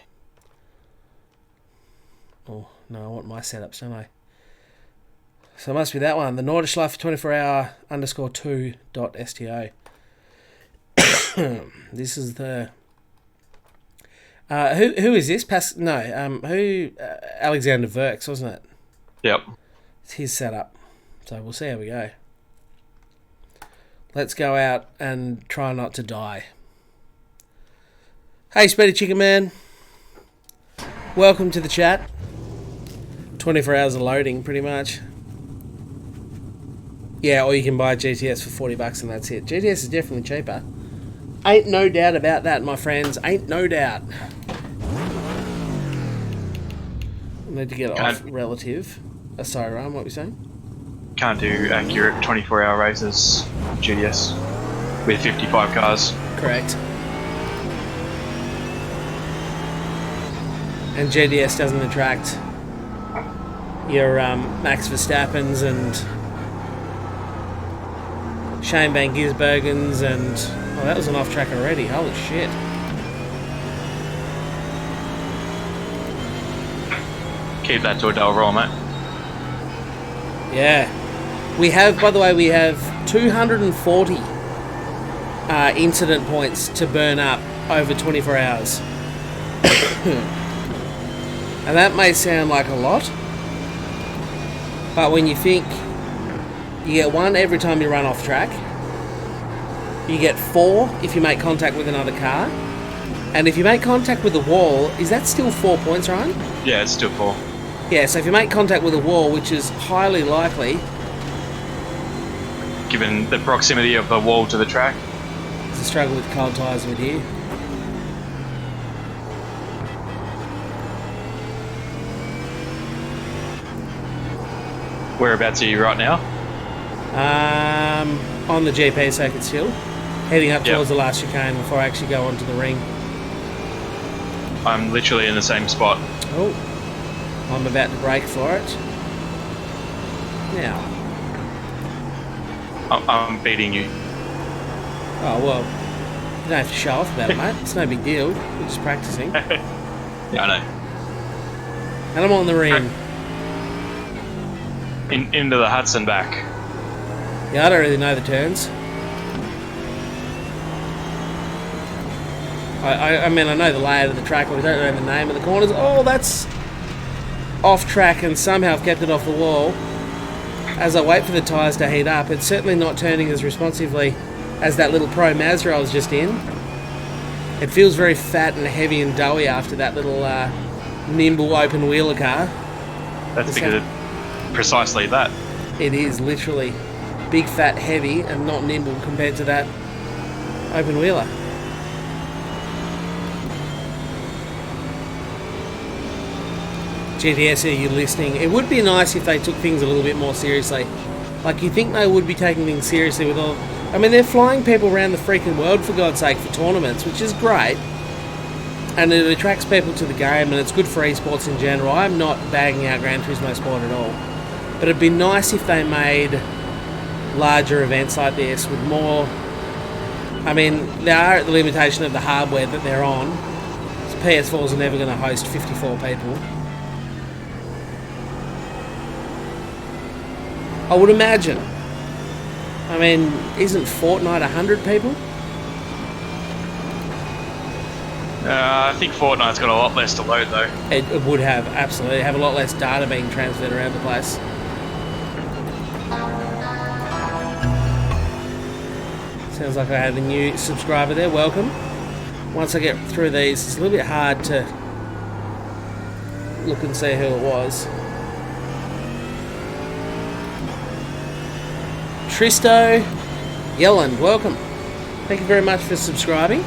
Oh no, I want my setups, don't I? So it must be that one. The Nordschleife 24hour_2.sto. This is the. Who is this? Alexander Verks, wasn't it? Yep. It's his setup. So we'll see how we go. Let's go out and try not to die. Hey, Speedy Chicken Man. Welcome to the chat. 24 hours of loading, pretty much. Yeah, or you can buy GTS for $40 and that's it. GTS is definitely cheaper. Ain't no doubt about that, my friends. Ain't no doubt. I need to get off relative. Sorry, Ryan, what were you saying? Can't do accurate 24-hour races GTS with 55 cars. Correct. And GTS doesn't attract your Max Verstappens and Shane Van Gisbergens and... Oh, that was an off-track already. Holy shit. Keep that to a dull roll, mate. Yeah. We have, by the way, 240 incident points to burn up over 24 hours. And that may sound like a lot, but when you think you get 1 every time you run off track, you get 4 if you make contact with another car, and if you make contact with a wall, is that still 4 points, Ryan? Yeah, it's still 4. Yeah, so if you make contact with a wall, which is highly likely, given the proximity of the wall to the track. It's a struggle with cold tyres with you. Whereabouts are you right now? On the GP circuit still, heading up towards the last chicane before I actually go onto the ring. I'm literally in the same spot. Oh, I'm about to brake for it. Now. I'm beating you. Oh, well, you don't have to show off about it, mate. It's no big deal. We're just practicing. Yeah, I know. And I'm on the ring. Into the Hudson back. Yeah, I don't really know the turns. I mean, I know the layout of the track, but I don't know the name of the corners. Oh, that's off track, and somehow I've kept it off the wall. As I wait for the tyres to heat up, it's certainly not turning as responsively as that little Pro Mazda I was just in. It feels very fat and heavy and doughy after that little nimble open wheeler car. That's because precisely that. It is literally big, fat, heavy, and not nimble compared to that open wheeler. GTS, are you listening? It would be nice if they took things a little bit more seriously. Like, you think they would be taking things seriously with all... I mean, they're flying people around the freaking world, for God's sake, for tournaments, which is great. And it attracts people to the game, and it's good for esports in general. I'm not bagging out Gran Turismo Sport at all. But it'd be nice if they made larger events like this with more... I mean, they are at the limitation of the hardware that they're on. So PS4s are never going to host 54 people. I would imagine. I mean, isn't Fortnite 100 people? I think Fortnite's got a lot less to load, though. It would have, absolutely. Have a lot less data being transferred around the place. Sounds like I had a new subscriber there. Welcome. Once I get through these, it's a little bit hard to look and see who it was. Tristo Yelland, welcome. Thank you very much for subscribing.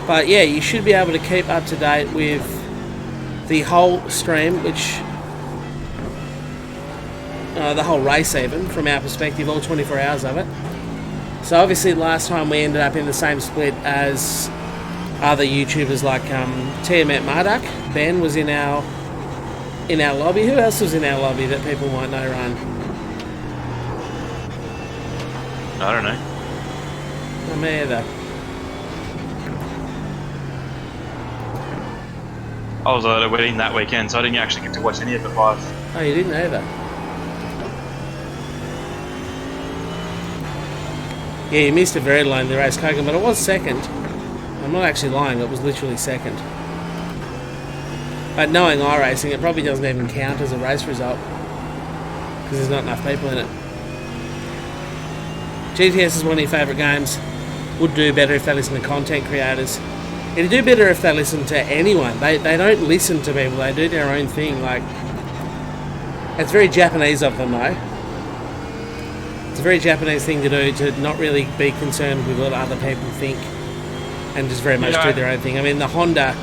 But yeah, you should be able to keep up to date with the whole stream, which the whole race even, from our perspective, all 24 hours of it. So obviously last time we ended up in the same split as other YouTubers like Tiamat Marduk. Ben was in our lobby. Who else was in our lobby that people might know run? I don't know. Not me either. I was at a wedding that weekend, so I didn't actually get to watch any of it live. Oh, you didn't either? Yeah, you missed a very lonely race, Kogan, but it was second. I'm not actually lying, it was literally second. But knowing iRacing, it probably doesn't even count as a race result, because there's not enough people in it. GTS is one of your favourite games. Would do better if they listen to content creators. It'd do better if they listen to anyone. They don't listen to people, they do their own thing. Like, it's very Japanese of them though. It's a very Japanese thing to do, to not really be concerned with what other people think and just very much do their own thing. I mean, the Honda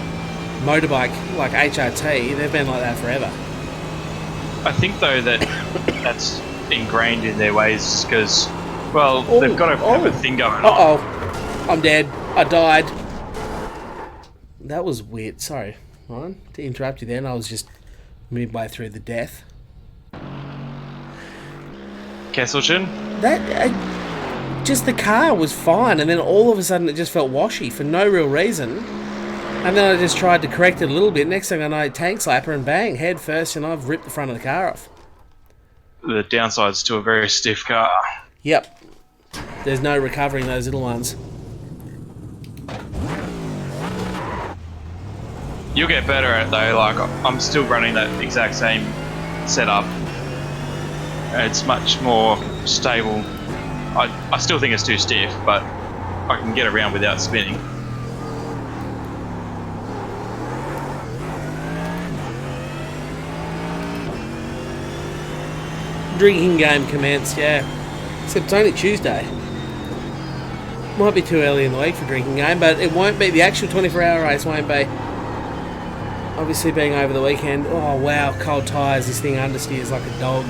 motorbike, like HRT, they've been like that forever. I think though that that's ingrained in their ways because, well, they've got a bit of a thing going on. Uh-oh. I'm dead. I died. That was weird. Sorry, Ryan, to interrupt you then. I was just midway through the death. Kesselchen? Just the car was fine, and then all of a sudden it just felt washy for no real reason. And then I just tried to correct it a little bit. Next thing I know, tank slapper and bang, head first, and I've ripped the front of the car off. The downside's to a very stiff car. Yep. There's no recovering those little ones. You'll get better at it though, like I'm still running that exact same setup. It's much more stable. I still think it's too stiff, but I can get around without spinning. Drinking game commenced, yeah. Except it's only Tuesday. Might be too early in the week for drinking game, but it won't be. The actual 24-hour race won't be. Obviously being over the weekend. Oh wow, cold tyres, this thing understeers like a dog.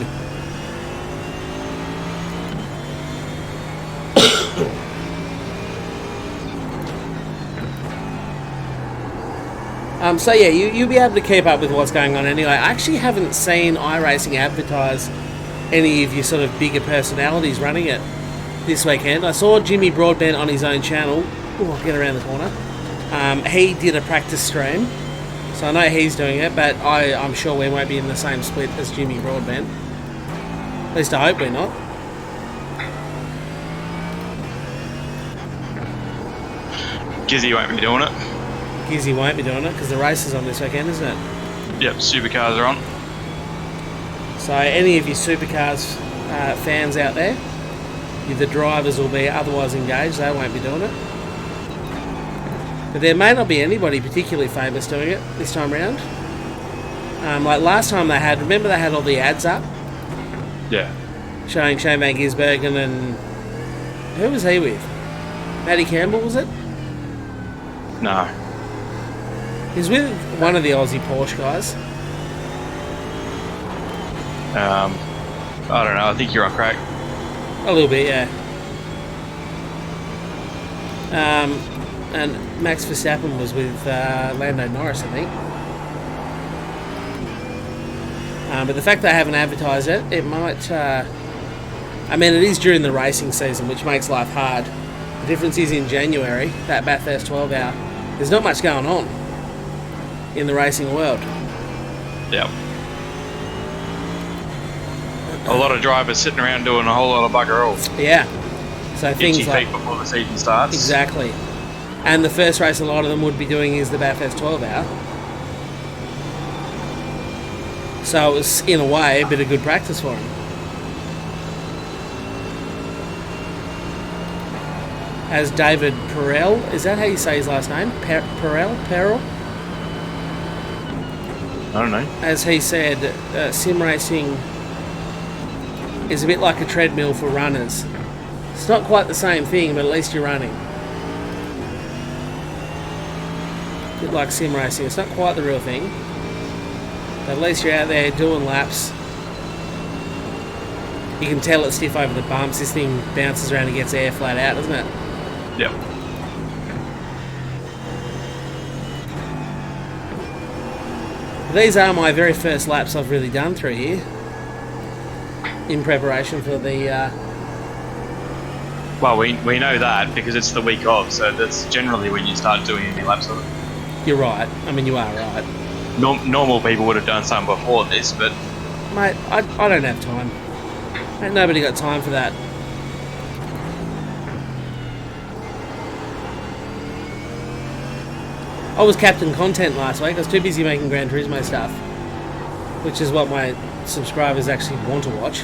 So yeah, you'll be able to keep up with what's going on anyway. I actually haven't seen iRacing advertise any of your sort of bigger personalities running it this weekend. I saw Jimmy Broadbent on his own channel. Oh, I'll get around the corner. He did a practice stream. So I know he's doing it, but I'm sure we won't be in the same split as Jimmy Broadbent. At least I hope we're not. Gizzy won't be doing it. Gizzy won't be doing it because the race is on this weekend, isn't it? Yep, supercars are on. So any of you supercars fans out there, the drivers will be otherwise engaged, they won't be doing it. But there may not be anybody particularly famous doing it this time around. Like last time remember they had all the ads up? Yeah. Showing Shane Van Gisbergen and... Who was he with? Matty Campbell, was it? No. He's with one of the Aussie Porsche guys. I don't know, I think you're on crack. A little bit, yeah. And Max Verstappen was with Lando Norris, I think. But the fact they haven't advertised it, it might... I mean, it is during the racing season, which makes life hard. The difference is in January, that Bathurst 12 hour, there's not much going on in the racing world. Yep. A lot of drivers sitting around doing a whole lot of bugger all. Yeah. So things like... feet before the season starts. Exactly. And the first race a lot of them would be doing is the Bathurst 12 hour. So it was, in a way, a bit of good practice for them. as David Perel. Is that how you say his last name? Perel? I don't know. As he said, sim racing is a bit like a treadmill for runners. It's not quite the same thing, but at least you're running. A bit like sim racing. It's not quite the real thing, but at least you're out there doing laps. You can tell it's stiff over the bumps. This thing bounces around and gets air flat out, doesn't it? Yep. These are my very first laps I've really done through here in preparation for the... Well, we know that because it's the week of, so that's generally when you start doing any laps of it. You're right. I mean, you are right. Normal people would have done some before this, but... Mate, I don't have time. Ain't nobody got time for that. I was captain content last week. I was too busy making Gran Turismo stuff, which is what my subscribers actually want to watch.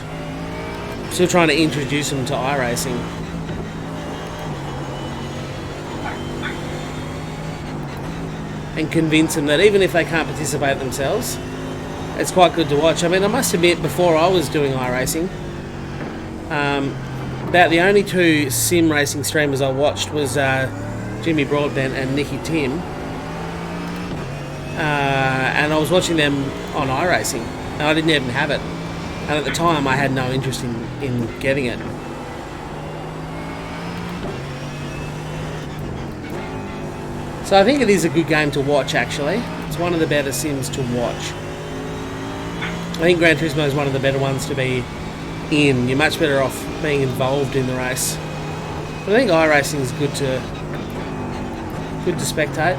Still trying to introduce them to iRacing. And convince them that even if they can't participate themselves, it's quite good to watch. I mean, I must admit, before I was doing iRacing, about the only two sim racing streamers I watched was Jimmy Broadbent and Nicky Tim. And I was watching them on iRacing, and I didn't even have it. And at the time, I had no interest in getting it. So I think it is a good game to watch, actually. It's one of the better sims to watch. I think Gran Turismo is one of the better ones to be in. You're much better off being involved in the race. But I think iRacing is good to spectate.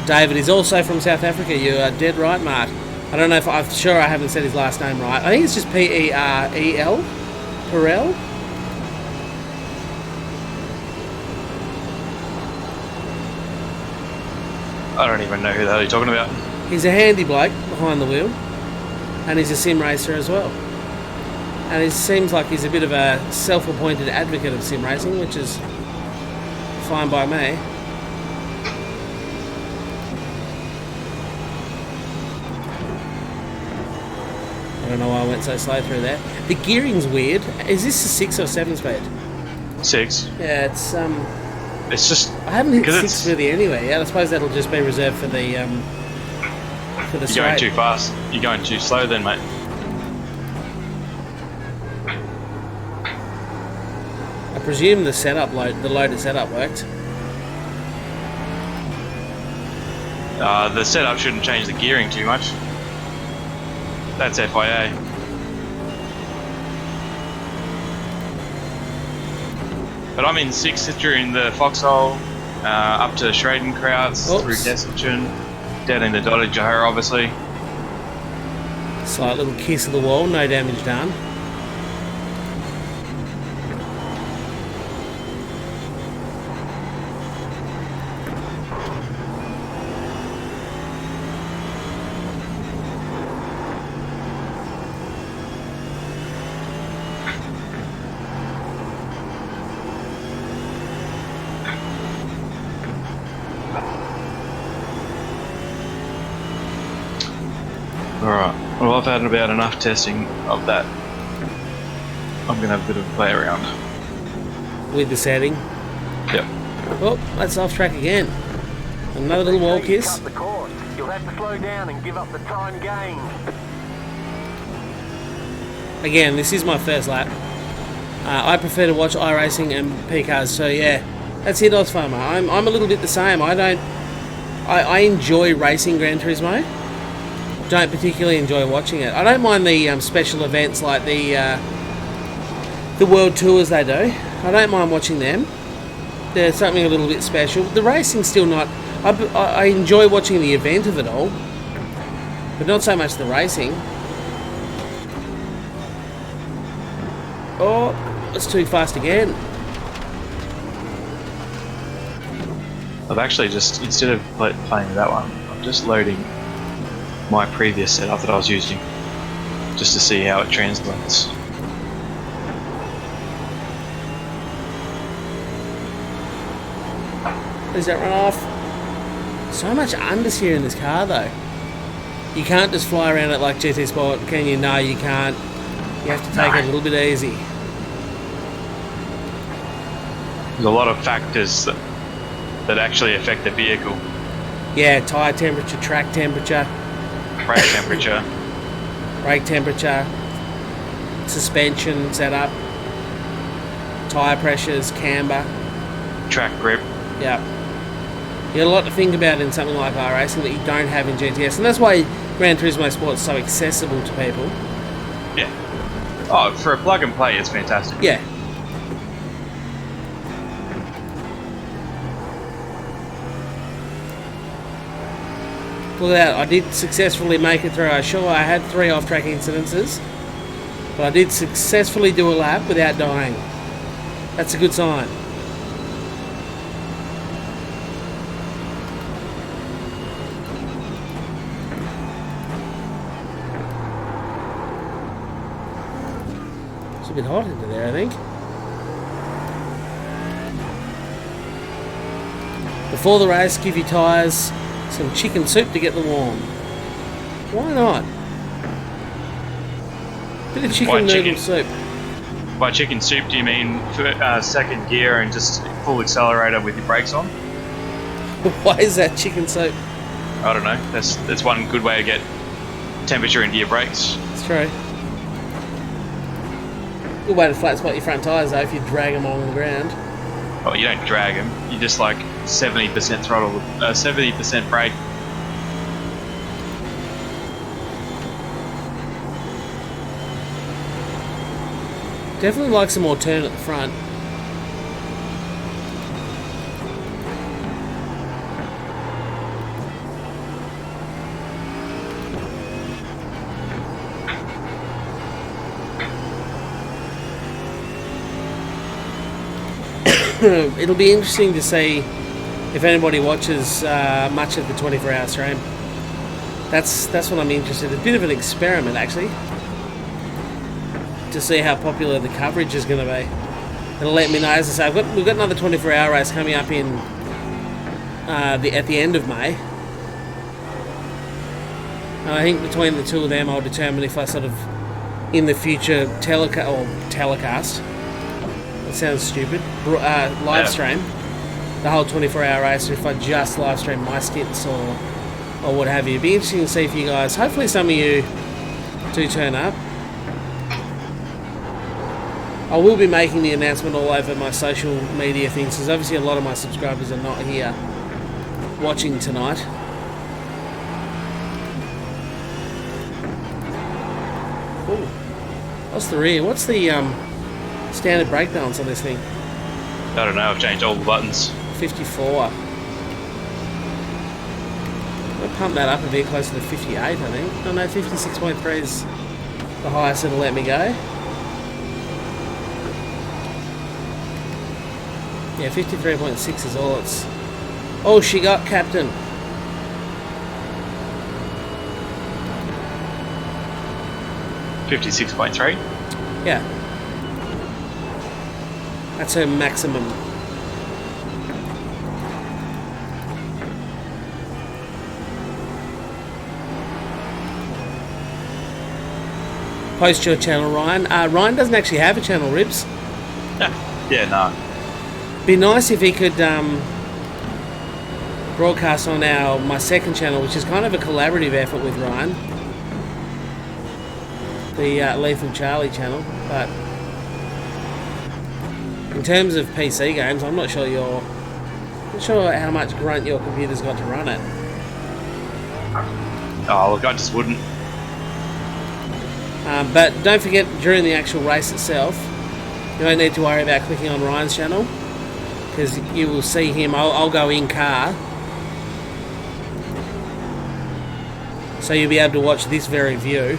David is also from South Africa. You are dead right, Mark. I don't know if I'm sure I haven't said his last name right. I think it's just P-E-R-E-L. Perel. I don't even know who the hell you're talking about. He's a handy bloke behind the wheel, and he's a sim racer as well. And it seems like he's a bit of a self-appointed advocate of sim racing, which is fine by me. I don't know why I went so slow through there. The gearing's weird. Is this a 6 or 7 speed? 6. Yeah, It's just... I haven't hit 6 really anywhere yet. I suppose that'll just be reserved for the You're straight. going too fast. You're going too slow then, mate. I presume the loaded setup worked. The setup shouldn't change the gearing too much. That's FIA. But I'm in 6th during the foxhole, up to Schradenkrautz, through Kesselchen, down into Dotted Johar, obviously. Slight little kiss of the wall, no damage done. Alright, well I've had about enough testing of that. I'm going to have a bit of a play around. With the setting. Yep. Oh, that's off track again. Another little wall kiss. Cut the course. You'll have to slow down and give up the time gained. Again, this is my first lap. I prefer to watch iRacing and PCars, so yeah, that's it, Ozfarmer. I'm a little bit the same. I enjoy racing Gran Turismo. Don't particularly enjoy watching it. I don't mind the special events like the world tours they do. I don't mind watching them. There's something a little bit special. The racing's still not... I enjoy watching the event of it all, but not so much the racing. Oh, that's too fast again. I've actually just, instead of playing with that one, I'm just loading my previous setup that I was using. just to see how it translates. Does that run off? So much understeer in this car though. You can't just fly around it like GT Sport, can you? No, you can't. You have to take it a little bit easy. There's a lot of factors that actually affect the vehicle. Yeah, tyre temperature, track temperature, brake temperature, suspension setup, tyre pressures, camber, track grip. Yeah. You got a lot to think about in something like iRacing that you don't have in GTS, and that's why Gran Turismo Sport is so accessible to people. Yeah. Oh, for a plug and play, it's fantastic. Yeah. Look at that, I did successfully make it through. Sure, I had 3 off-track incidences, but I did successfully do a lap without dying. That's a good sign. It's a bit hot into there, I think. Before the race, give your tyres some chicken soup to get them warm. Why not? Bit of chicken noodle soup. By chicken soup, do you mean second gear and just full accelerator with your brakes on? Why is that chicken soup? I don't know. That's one good way to get temperature into your brakes. It's true. Good way to flat spot your front tyres though if you drag them along the ground. Oh, you don't drag them. You just like 70% throttle, 70% brake. Definitely like some more turn at the front. It'll be interesting to see if anybody watches much of the 24-hour stream. That's what I'm interested in. A bit of an experiment, actually, to see how popular the coverage is going to be. It'll let me know. As I say, we've got another 24-hour race coming up in at the end of May. And I think between the two of them, I'll determine if I sort of, in the future, telecast. That sounds stupid. Live stream the whole 24-hour race, or if I just live stream my skits or what have you. It'd be interesting to see for you guys. Hopefully some of you do turn up. I will be making the announcement all over my social media things, because obviously a lot of my subscribers are not here watching tonight. Ooh. What's the rear? What's the standard brake balance on this thing? I don't know, I've changed all the buttons. 54. I'll pump that up a bit closer to 58, I think. Oh no, 56.3 is the highest it'll let me go. Yeah, 53.6 is all it's... Oh, she got captain. $56.3. Yeah. That's her maximum. Post your channel, Ryan. Ryan doesn't actually have a channel, Ribs. Yeah, no. Be nice if he could broadcast on my second channel, which is kind of a collaborative effort with Ryan. The Lethal Charlie channel, but in terms of PC games, I'm not sure how much grunt your computer's got to run it. Oh, look, I just wouldn't. But don't forget, during the actual race itself, you don't need to worry about clicking on Ryan's channel, because you will see him. I'll go in car, so you'll be able to watch this very view.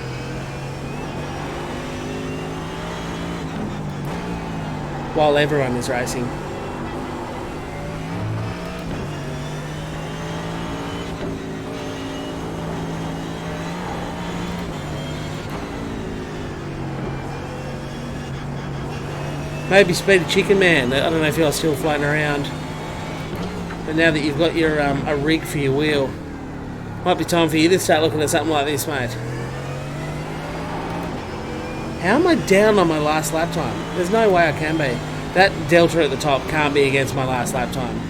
While everyone is racing. Maybe Speedy Chicken Man. I don't know if you're still floating around. But now that you've got your a rig for your wheel, might be time for you to start looking at something like this, mate. How am I down on my last lap time? There's no way I can be. That delta at the top can't be against my last lap time.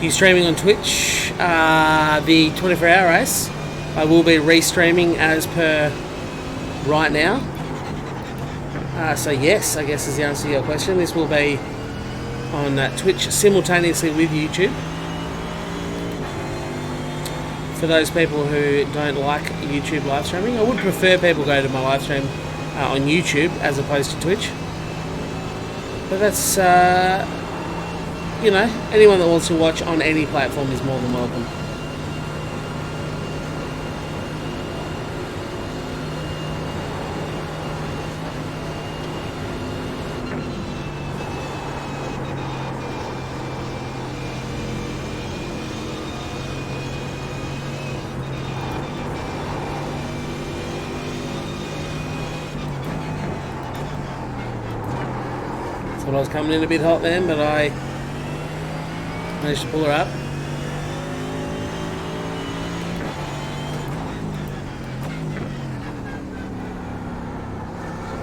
You streaming on Twitch? The 24-hour race. I will be restreaming as per right now. So yes, I guess is the answer to your question. This will be on Twitch simultaneously with YouTube. For those people who don't like YouTube live streaming, I would prefer people go to my live stream on YouTube as opposed to Twitch. But that's, you know, anyone that wants to watch on any platform is more than welcome. I was coming in a bit hot then, but I managed to pull her up.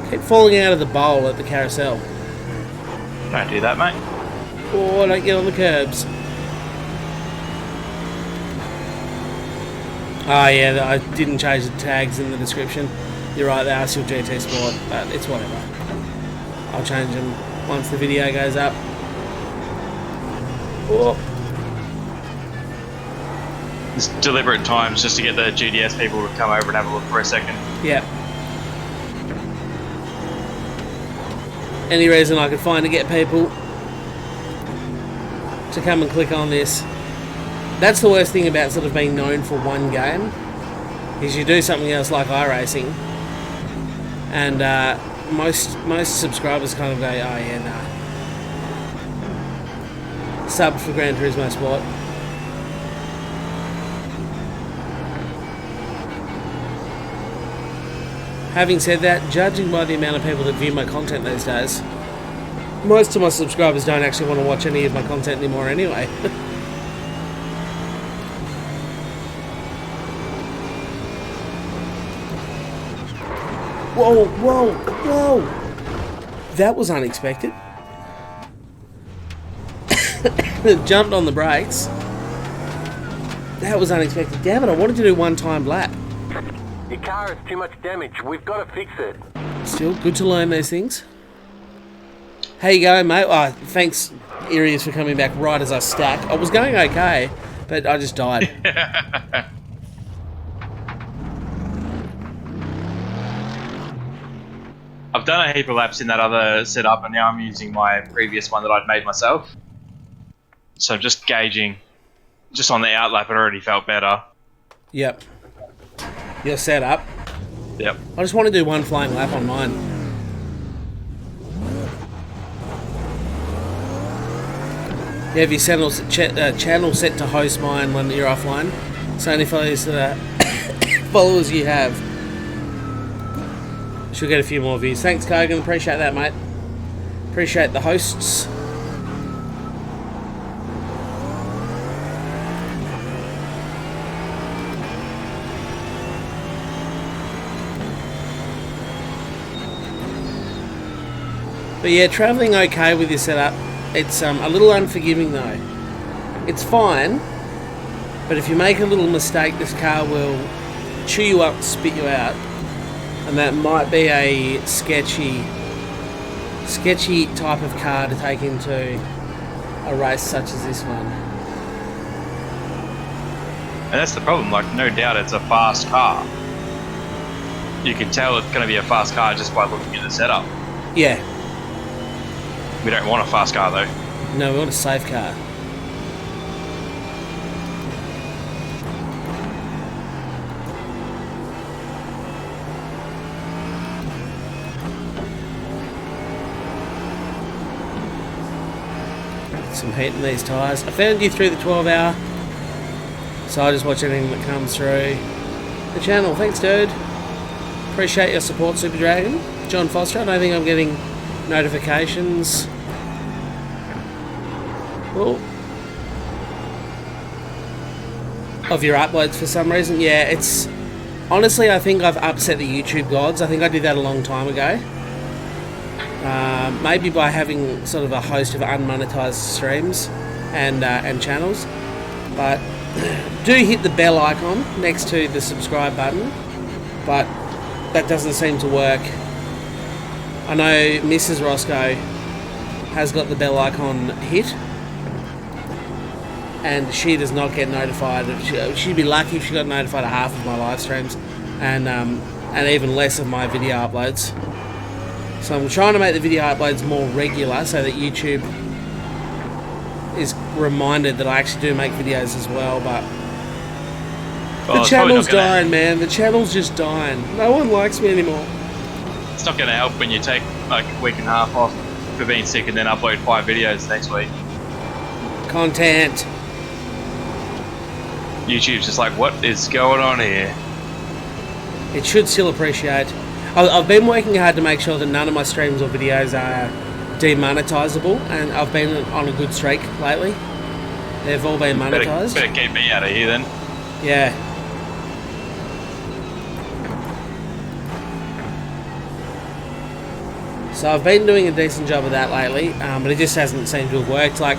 Keep falling out of the bowl at the carousel. Don't do that, mate. Oh, don't get on the curbs. Oh yeah, I didn't change the tags in the description. You're right, they are still GT Sport, but it's whatever. I'll change them once the video goes up. Oh. It's deliberate times just to get the GDS people to come over and have a look for a second. Yeah. Any reason I could find to get people to come and click on this. That's the worst thing about sort of being known for one game, is you do something else like iRacing, and most subscribers kind of go, oh yeah, nah. Sub for Gran Turismo Sport. Having said that, judging by the amount of people that view my content these days, most of my subscribers don't actually want to watch any of my content anymore anyway. Whoa, whoa, whoa! That was unexpected. Jumped on the brakes. That was unexpected. Damn it, I wanted to do one-time lap. Your car has too much damage. We've got to fix it. Still, good to learn these things. How you going, mate? Oh, thanks, Irius, for coming back right as I stack. I was going okay, but I just died. I've done a heap of laps in that other setup, and now I'm using my previous one that I'd made myself. So I'm just gauging. Just on the outlap, it already felt better. Yep. Your setup. Yep. I just want to do one flying lap on mine. Yeah, have your channel set to host mine when you're offline. So only followers followers you have. Should get a few more views. Thanks, Kogan. Appreciate that, mate. Appreciate the hosts. But yeah, travelling okay with your setup. It's a little unforgiving though. It's fine, but if you make a little mistake, this car will chew you up, spit you out, and that might be a sketchy type of car to take into a race such as this one. And that's the problem, like, no doubt it's a fast car. You can tell it's going to be a fast car just by looking at the setup. Yeah. We don't want a fast car though. No, we want a safe car. some heat in these tyres. I found you through the 12-hour, so I just watch anything that comes through the channel. Thanks, dude. Appreciate your support, Super Dragon. John Foster, I don't think I'm getting notifications. Oh. Of your uploads for some reason. Yeah, it's... Honestly, I think I've upset the YouTube gods. I think I did that a long time ago. Maybe by having sort of a host of unmonetized streams and channels. But do hit the bell icon next to the subscribe button. But that doesn't seem to work. I know Mrs. Rosco has got the bell icon hit. And she does not get notified. She'd be lucky if she got notified of half of my live streams. And even less of my video uploads. So I'm trying to make the video uploads more regular so that YouTube is reminded that I actually do make videos as well, but the channel's dying, man. The channel's just dying. No one likes me anymore. It's not going to help when you take like a week and a half off for being sick and then upload 5 videos next week. Content. YouTube's just like, what is going on here? It should still appreciate. I've been working hard to make sure that none of my streams or videos are demonetizable, and I've been on a good streak lately. They've all been monetized. Better keep me out of here then. Yeah. So I've been doing a decent job of that lately, but it just hasn't seemed to have worked. Like,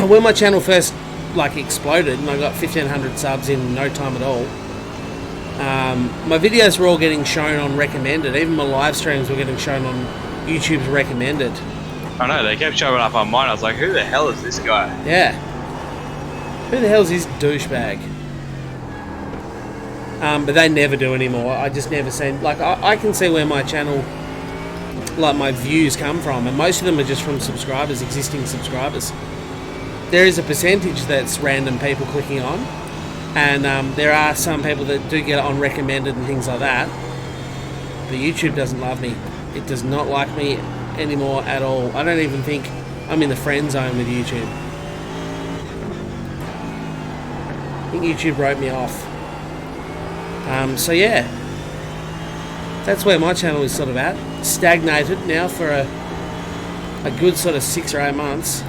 when my channel first exploded and I got 1,500 subs in no time at all, my videos were all getting shown on recommended. Even my live streams were getting shown on YouTube's recommended. I know, they kept showing up on mine. I was like, who the hell is this guy? Yeah. Who the hell's this douchebag? But they never do anymore. I just never seen... Like, I can see where my channel... Like, my views come from. And most of them are just from subscribers, existing subscribers. There is a percentage that's random people clicking on. And there are some people that do get it on recommended and things like that. But YouTube doesn't love me. It does not like me anymore at all. I don't even think I'm in the friend zone with YouTube. I think YouTube wrote me off. So yeah. That's where my channel is sort of at. Stagnated now for a good sort of 6 or 8 months.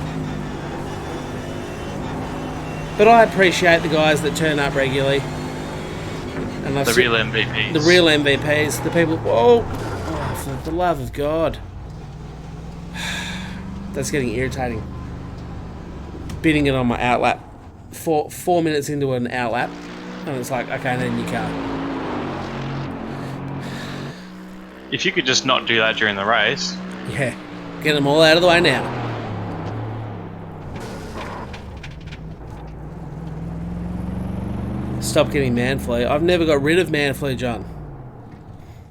But I appreciate the guys that turn up regularly. And the real MVPs. The real MVPs. The people... Whoa! Oh, for the love of God. That's getting irritating. Bidding it on my outlap. 4 minutes into an outlap. And it's like, okay, then you can't. If you could just not do that during the race. Yeah. Get them all out of the way now. Stop getting man flu. I've never got rid of man flu, John.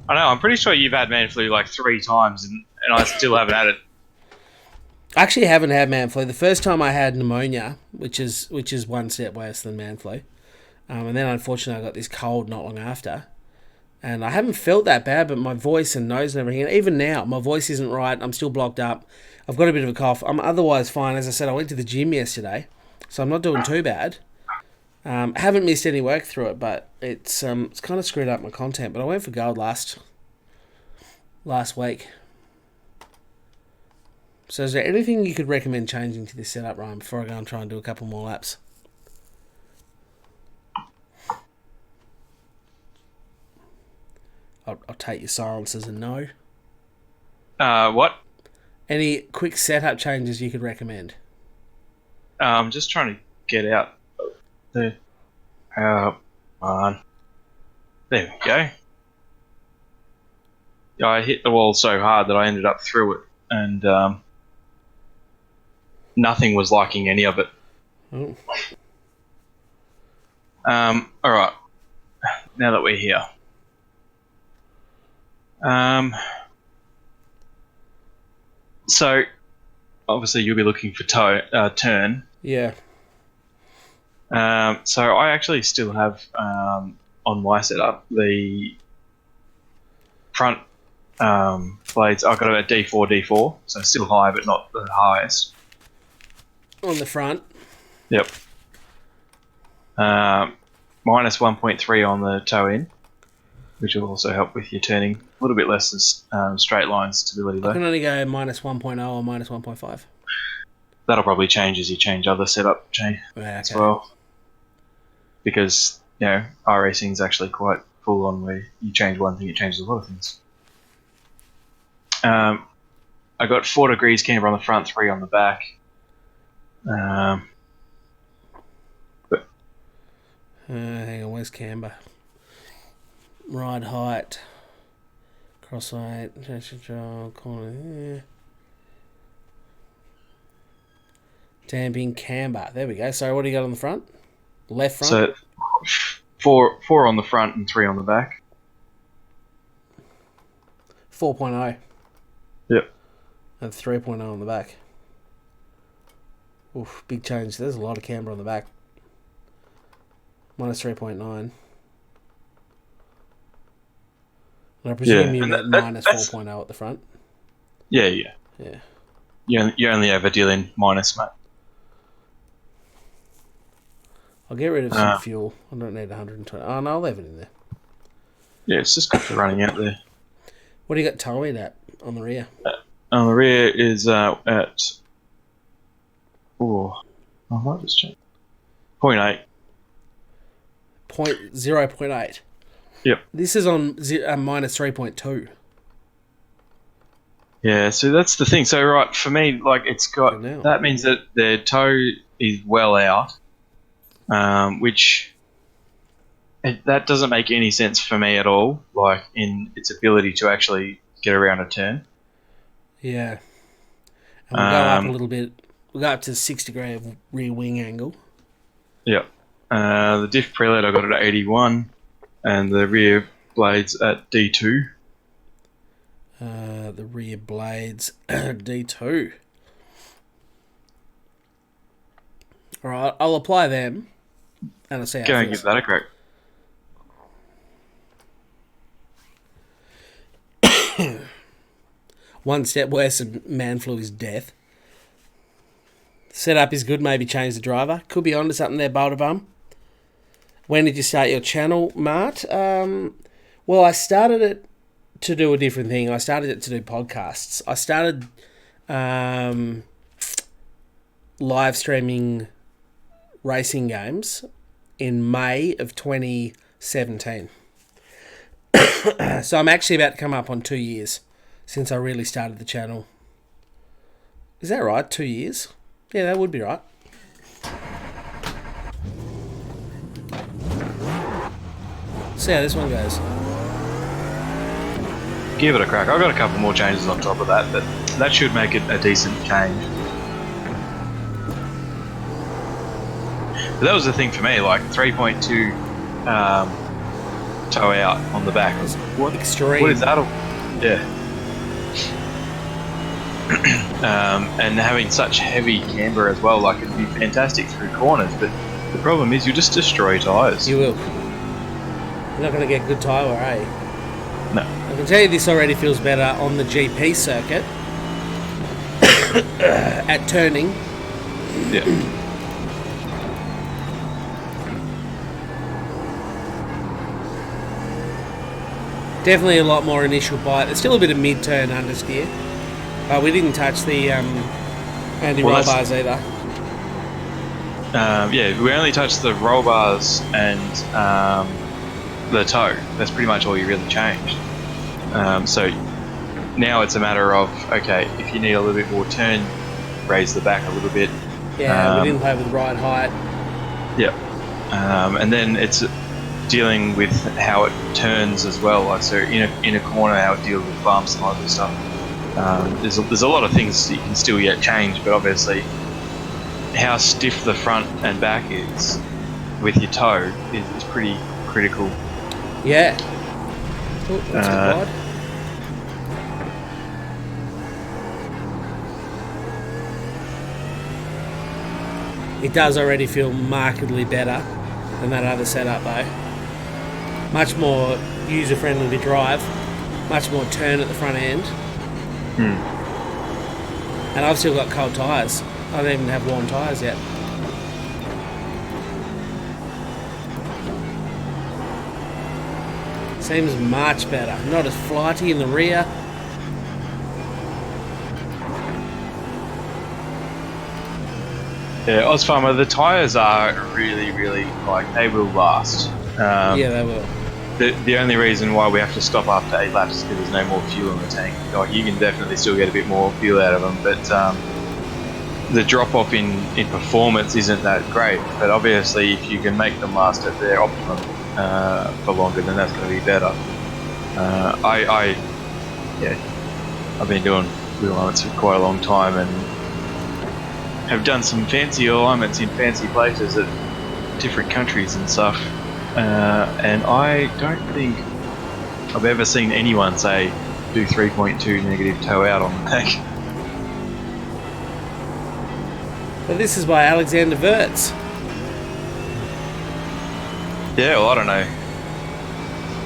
I know, I'm pretty sure you've had man flu like 3 times and I still haven't had it. I actually haven't had man flu. The first time I had pneumonia, which is one step worse than man flu. And then unfortunately I got this cold not long after. And I haven't felt that bad, but my voice and nose and everything, and even now, my voice isn't right. I'm still blocked up. I've got a bit of a cough. I'm otherwise fine. As I said, I went to the gym yesterday, so I'm not doing too bad. Haven't missed any work through it, but it's kind of screwed up my content. But I went for gold last week. So is there anything you could recommend changing to this setup, Ryan, before I go and try and do a couple more laps? I'll take your silence as a no. What? Any quick setup changes you could recommend? I'm just trying to get out the... on. There we go. Yeah, I hit the wall so hard that I ended up through it, and nothing was liking any of it. Oh. Alright. Now that we're here. So, obviously you'll be looking for turn. Yeah. So I actually still have, on my setup, the front blades. I've got a D4, so still high, but not the highest. on the front. Yep. Minus 1.3 on the toe in, which will also help with your turning. A little bit less straight line stability I though. can only go minus 1.0 or minus 1.5. That'll probably change as you change other setup as well. Because, iRacing is actually quite full on where you change one thing, it changes a lot of things. I got 4 degrees camber on the front, 3 on the back. Hang on, where's camber? Ride height. Cross height. Corner here. Damping camber. There we go. So what do you got on the front? Left front? So 4 on the front and 3 on the back. 4.0. Yep. And 3.0 on the back. Oof, big change. There's a lot of camber on the back. Minus 3.9. And I presume you meant minus 4.0 at the front. Yeah. Yeah. You're only ever dealing minus, mate. I'll get rid of some fuel. I don't need 120. Oh, no, I'll leave it in there. Yeah, it's just got the running out there. What do you got towing at on the rear? On the rear is at... I might just check. 0.8. 0.8. Yep. This is on minus 3.2. Yeah, so that's the thing. So, right, for me, like, it's got... That means that the toe is well out, which... that doesn't make any sense for me at all, like, in its ability to actually get around a turn. Yeah. And we'll go up a little bit. We'll go up to 6 degree of rear wing angle. Yep. The diff preload I got it at 81, and the rear blades at D2. The rear blades D2. All right, I'll apply them, and I'll see how Go it and feels. give that a crack. One step worse than man flu is death. Setup is good, maybe change the driver. Could be onto something there, Boulder Bum. When did you start your channel, Mart? Well, I started it to do a different thing. I started it to do podcasts. I started live streaming racing games in May of 2017. So I'm actually about to come up on 2 years since I really started the channel. Is that right? 2 years? Yeah, that would be right. See how this one goes. Give it a crack. I've got a couple more changes on top of that, but that should make it a decent change. But that was the thing for me, like 3.2 toe out on the back. What extreme? What is that? Yeah. And having such heavy camber as well, like it'd be fantastic through corners, but the problem is you just destroy tyres. You will. You're not going to get good tyre wear, eh? No. I can tell you this already feels better on the GP circuit at turning. Yeah. Definitely a lot more initial bite. There's still a bit of mid-turn understeer. But we didn't touch the anti-roll bars either. Yeah, we only touched the roll bars and the toe. That's pretty much all you really changed. So now it's a matter of, okay, if you need a little bit more turn, raise the back a little bit. Yeah, we didn't play with ride height. Yep. And then it's dealing with how it turns as well. Like, so in a corner, how it deals with bumps and all that stuff. There's a lot of things you can still yet change, but obviously how stiff the front and back is with your toe is pretty critical. Yeah. Oh, that's good ride. It does already feel markedly better than that other setup though. Much more user-friendly to drive. Much more turn at the front end. And I've still got cold tyres. I don't even have warm tyres yet. Seems much better. Not as flighty in the rear. Yeah, Ozfarmer, the tyres are really, really, like, they will last. Yeah, they will. The only reason why we have to stop after 8 laps is because there's no more fuel in the tank. Like, you can definitely still get a bit more fuel out of them, but the drop-off in performance isn't that great. But obviously, if you can make them last at their optimum for longer, then that's going to be better. I've been doing wheel alignments for quite a long time and have done some fancy alignments in fancy places at different countries and stuff. And I don't think I've ever seen anyone say do 3.2 negative toe out on the tank. But this is by Alexander Wirtz. Yeah, well, I don't know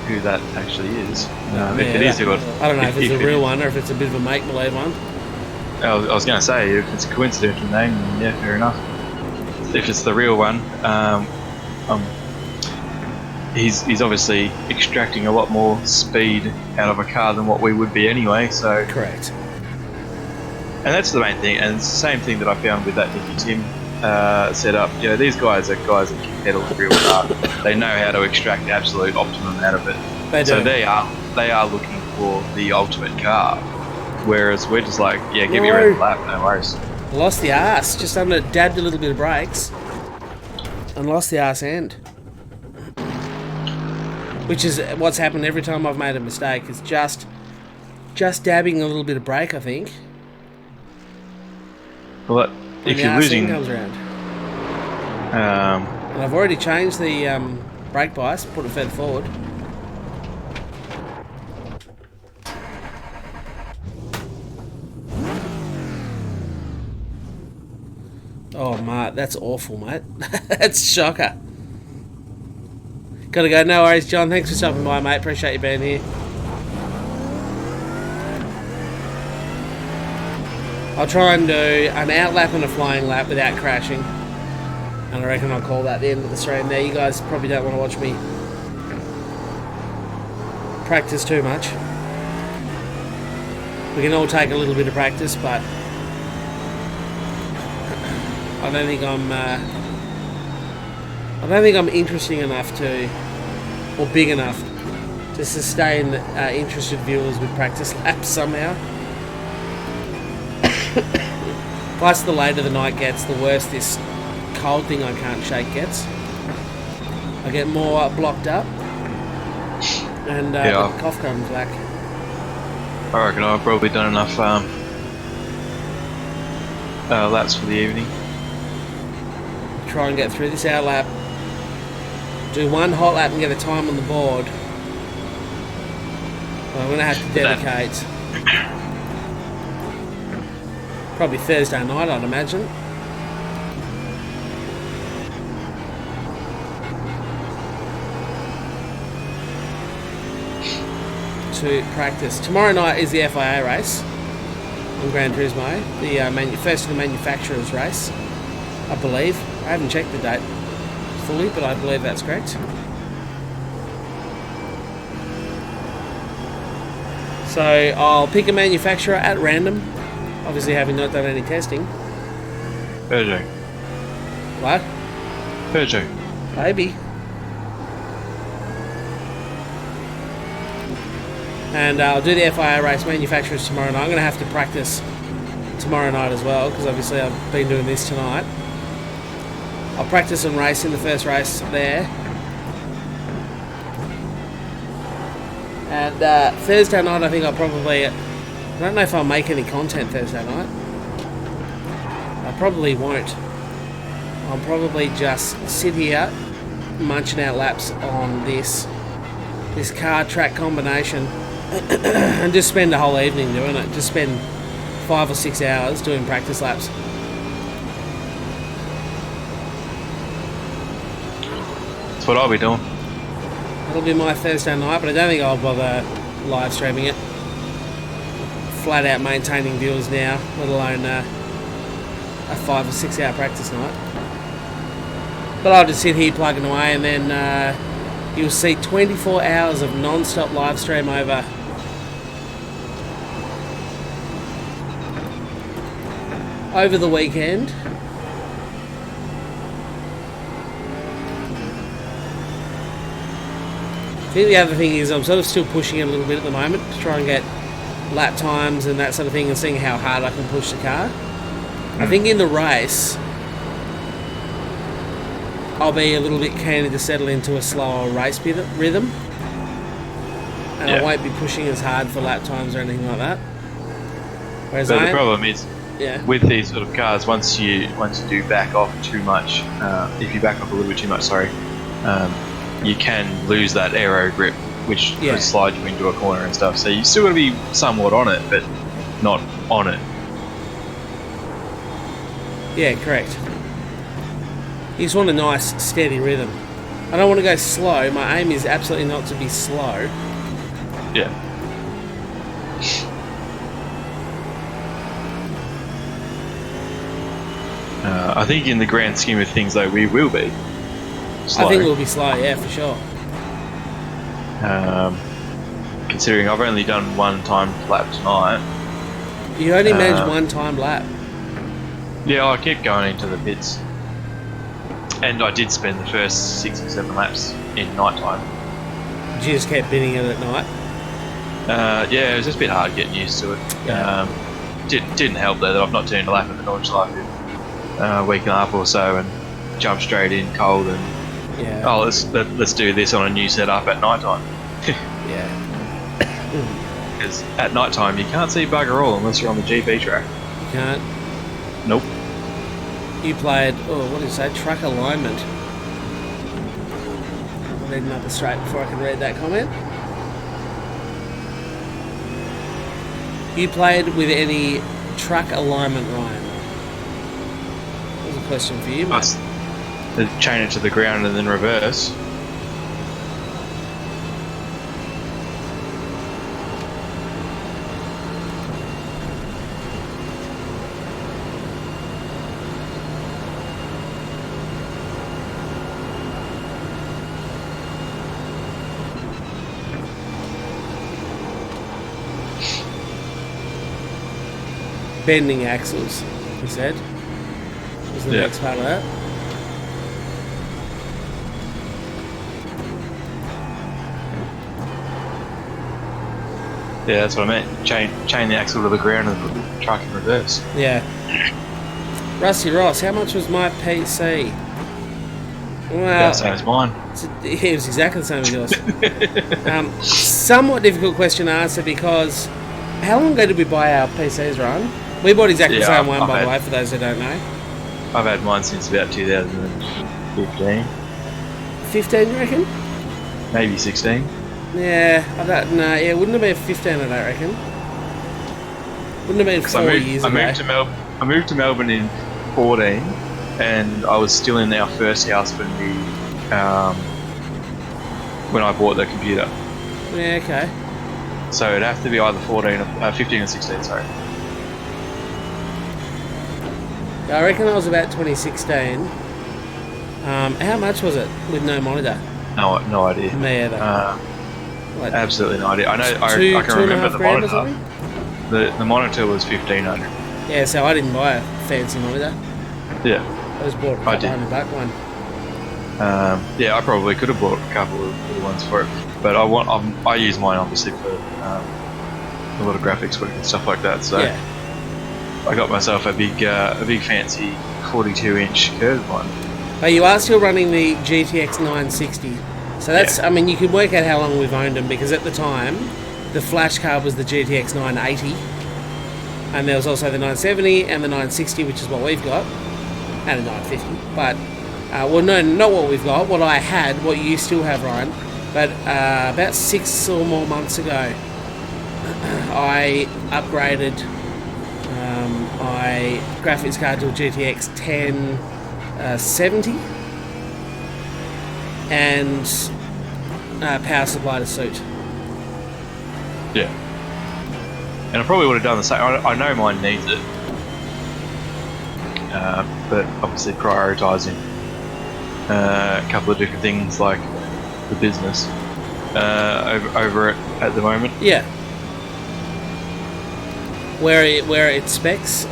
who that actually is. If it is, I don't know if it's a real one or if it's a bit of a make-believe one. I was going to say, if it's a coincidental name, then yeah, fair enough. If it's the real one, he's obviously extracting a lot more speed out of a car than what we would be anyway. So correct. And that's the main thing. And it's the same thing that I found with that Nicky Tim setup. You know, these guys are guys that can pedal real hard. They know how to extract the absolute optimum out of it. They do. So they are looking for the ultimate car. Whereas we're just like, yeah, give me a red lap, no worries. Lost the arse, just dabbed a little bit of brakes and lost the arse end. Which is what's happened every time I've made a mistake. It's just dabbing a little bit of brake, I think. Well, if you're losing, comes around. And I've already changed the brake bias, put it further forward. Oh, mate, that's awful, mate. That's shocker. Gotta go. No worries, John. Thanks for stopping by, mate. Appreciate you being here. I'll try and do an out lap and a flying lap without crashing. And I reckon I'll call that the end of the stream there. You guys probably don't want to watch me practice too much. We can all take a little bit of practice, but I don't think I'm interesting enough to, or big enough to sustain interested viewers with practice laps somehow. Plus, the later the night gets, the worse this cold thing I can't shake gets. I get more blocked up, and the cough comes back. I reckon I've probably done enough laps for the evening. Try and get through this hour lap. Do one hot lap and get a time on the board. Well, I'm going to have to dedicate. Probably Thursday night, I'd imagine. To practice. Tomorrow night is the FIA race on Gran Turismo. The first of the manufacturers race, I believe. I haven't checked the date fully, but I believe that's correct. So I'll pick a manufacturer at random, obviously having not done any testing. Peugeot. What? Peugeot. Maybe. And I'll do the FIA race manufacturers tomorrow night. I'm going to have to practice tomorrow night as well, because obviously I've been doing this tonight. I'll practice and race in the first race there. And Thursday night, I think I don't know if I'll make any content Thursday night. I probably won't. I'll probably just sit here munching out laps on this car track combination and just spend the whole evening doing it. Just spend 5 or 6 hours doing practice laps. That's what I'll be doing. That'll be my Thursday night, but I don't think I'll bother live streaming it. Flat out maintaining viewers now, let alone a 5 or 6 hour practice night. But I'll just sit here plugging away, and then you'll see 24 hours of non-stop live stream over the weekend. I think the other thing is I'm sort of still pushing it a little bit at the moment to try and get lap times and that sort of thing, and seeing how hard I can push the car. I think in the race I'll be a little bit keener to settle into a slower race rhythm, and I won't be pushing as hard for lap times or anything like that. Whereas But the problem is, yeah, with these sort of cars, once you do back off too much, if you back off a little bit too much, you can lose that aero grip, which could slide you into a corner and stuff. So you still got to be somewhat on it, but not on it. Yeah, correct. You just want a nice, steady rhythm. I don't want to go slow. My aim is absolutely not to be slow. Yeah. I think in the grand scheme of things, though, we will be slow. I think we'll be slow, yeah, for sure. Considering I've only done one time lap tonight. You only manage one time lap. Yeah, I kept going into the pits. And I did spend the first 6 or 7 laps in night time. You just kept binning it at night? Yeah, it was just a bit hard getting used to it. Yeah. Didn't help though that I've not turned a lap at the launch like a week and a half or so, and jumped straight in cold and let's do this on a new setup at night time. Yeah. Because at night time you can't see bugger all unless you're on the GP track. You can't? Nope. You played, what did you say? Truck alignment. I'm reading up the straight before I can read that comment. You played with any truck alignment, Ryan? That was a question for you, mate. Chain it to the ground and then reverse. Bending axles, he said. Was the next part of that? Yeah, that's what I meant. Chain the axle to the ground and put the truck in reverse. Yeah. Rusty Ross, how much was my PC? Well, the same as mine. It was exactly the same as yours. Somewhat difficult question to answer, because how long ago did we buy our PCs, Ryan? We bought exactly the same one, by the way, for those who don't know. I've had mine since about 2015. 15, you reckon? Maybe 16. Yeah, I don't know. Yeah, it wouldn't have been 15, I don't reckon. Wouldn't have been 4 years ago. I moved to Melbourne in 14, and I was still in our first house when I bought the computer. Yeah, okay. So it'd have to be either 15 or 16, sorry. I reckon I was about 2016. How much was it with no monitor? No idea. Me either. Absolutely no idea. I know. I can remember the monitor. The monitor was 1,500. Yeah, so I didn't buy a fancy monitor. Yeah. I just bought a $100 one. Yeah, I probably could have bought a couple of little ones for it, but I use mine obviously for a lot of graphics work and stuff like that. So yeah. I got myself a big fancy 42-inch curved one. But you are still running the GTX 960. So that's, I mean, you can work out how long we've owned them, because at the time, the flash card was the GTX 980, and there was also the 970 and the 960, which is what we've got, and a 950. But, well, no, not what we've got. What I had, what you still have, Ryan. But about 6 or more months ago, I upgraded my graphics card to a GTX 1070 and power supply to suit. Yeah. And I probably would have done the same. I know mine needs it. but obviously prioritising a couple of different things like the business over it at the moment. Yeah. Where it specs,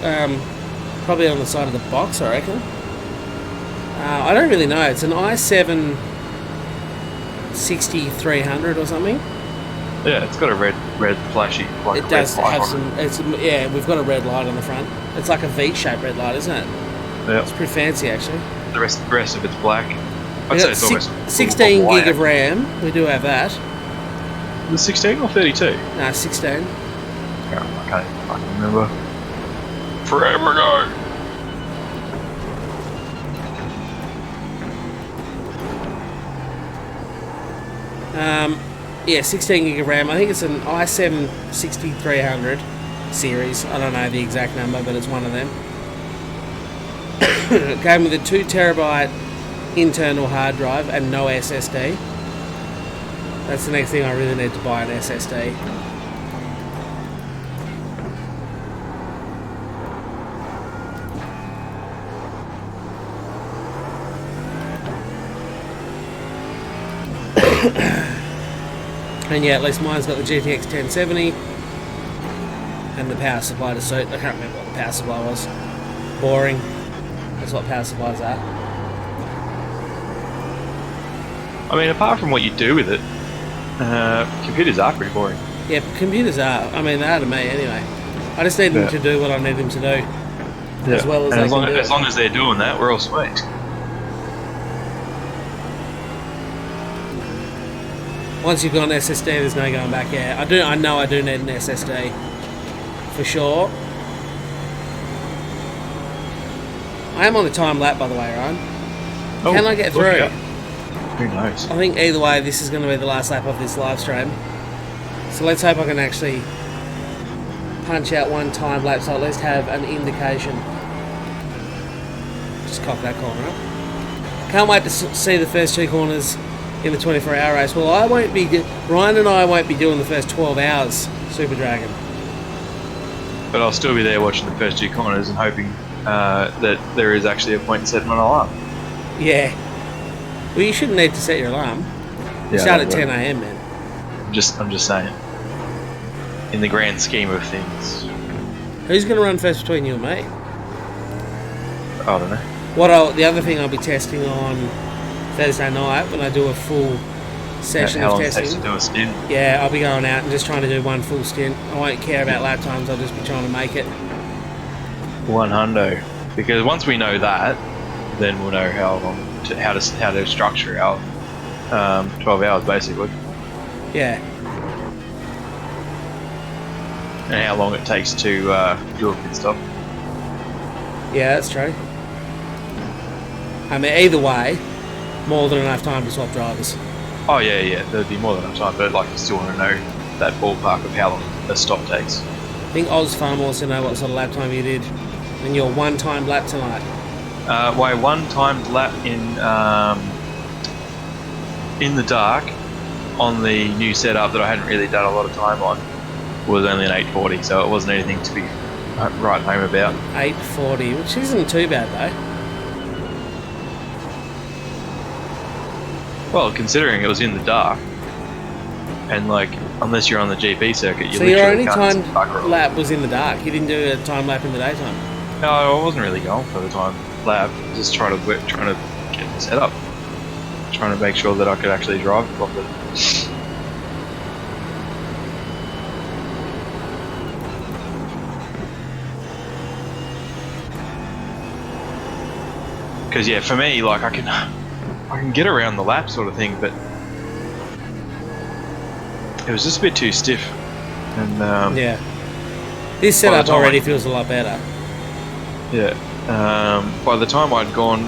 probably on the side of the box, I reckon. I don't really know. It's an i7 6300 or something. Yeah, it's got a red flashy. Like It does red light have on it. some. Yeah, we've got a red light on the front. It's like a V-shaped red light, isn't it? Yeah. It's pretty fancy, actually. The rest of it's black. We I'd say got it's almost 16 white. gig of RAM. We do have that. The 16 or 32? No, 16. I can't fucking remember. Forever ago. Yeah, 16 gig of RAM. I think it's an i7 6300 series. I don't know the exact number, but it's one of them. It came with a 2 terabyte internal hard drive and no SSD. That's the next thing I really need to buy, an SSD. And yeah, at least mine's got the GTX 1070 and the power supply to suit. I can't remember what the power supply was. Boring. That's what power supplies are. I mean, apart from what you do with it, computers are pretty boring. Yeah, computers are. I mean, they are to me anyway. I just need them to do what I need them to do. Yeah. As well as and they as long, can do as it. long as they're doing that, we're all sweet. Once you've got an SSD, there's no going back. Yeah, I know I do need an SSD for sure. I am on a time lap, by the way, Ryan. Can I get through? Yeah. Who knows? I think either way, this is going to be the last lap of this live stream. So let's hope I can actually punch out one time lapse, so I at least have an indication. Just cock that corner up. Can't wait to see the first 2 corners in the 24-hour race. Well, Ryan and I won't be doing the first 12 hours Super Dragon. But I'll still be there watching the first 2 corners and hoping that there is actually a point in setting an alarm. Yeah. Well, you shouldn't need to set your alarm. You start at 10 a.m, man. I'm just saying. In the grand scheme of things, Who's going to run first between you and me? I don't know. The other thing I'll be testing on Thursday night when I do a full session How of long it testing. takes to do a stint? Yeah, I'll be going out and just trying to do one full stint. I won't care about lap times, I'll just be trying to make it. 100. Because once we know that, then we'll know how to structure our 12 hours basically, Yeah. and how long it takes to do a pit stop. Yeah, that's true. I mean, either way, more than enough time to swap drivers. Oh yeah, there'd be more than enough time, but like you still want to know that ballpark of how long a stop takes. I think Oz Farm wants to know what sort of lap time you did in your one-time lap tonight. My one-timed lap in the dark on the new setup that I hadn't really done a lot of time on was only an 840, so it wasn't anything to be writing home about. 840, which isn't too bad though. Well, considering it was in the dark, and like, unless you're on the GP circuit, you So your literally only can't time see the bugger all. lap was in the dark. You didn't do a time lap in the daytime. No, I wasn't really going for the time lap. Just trying to get the setup, trying to make sure that I could actually drive properly. Because yeah, for me, like I can get around the lap sort of thing, but it was just a bit too stiff. And Yeah. This setup already feels a lot better. yeah, by the time I'd gone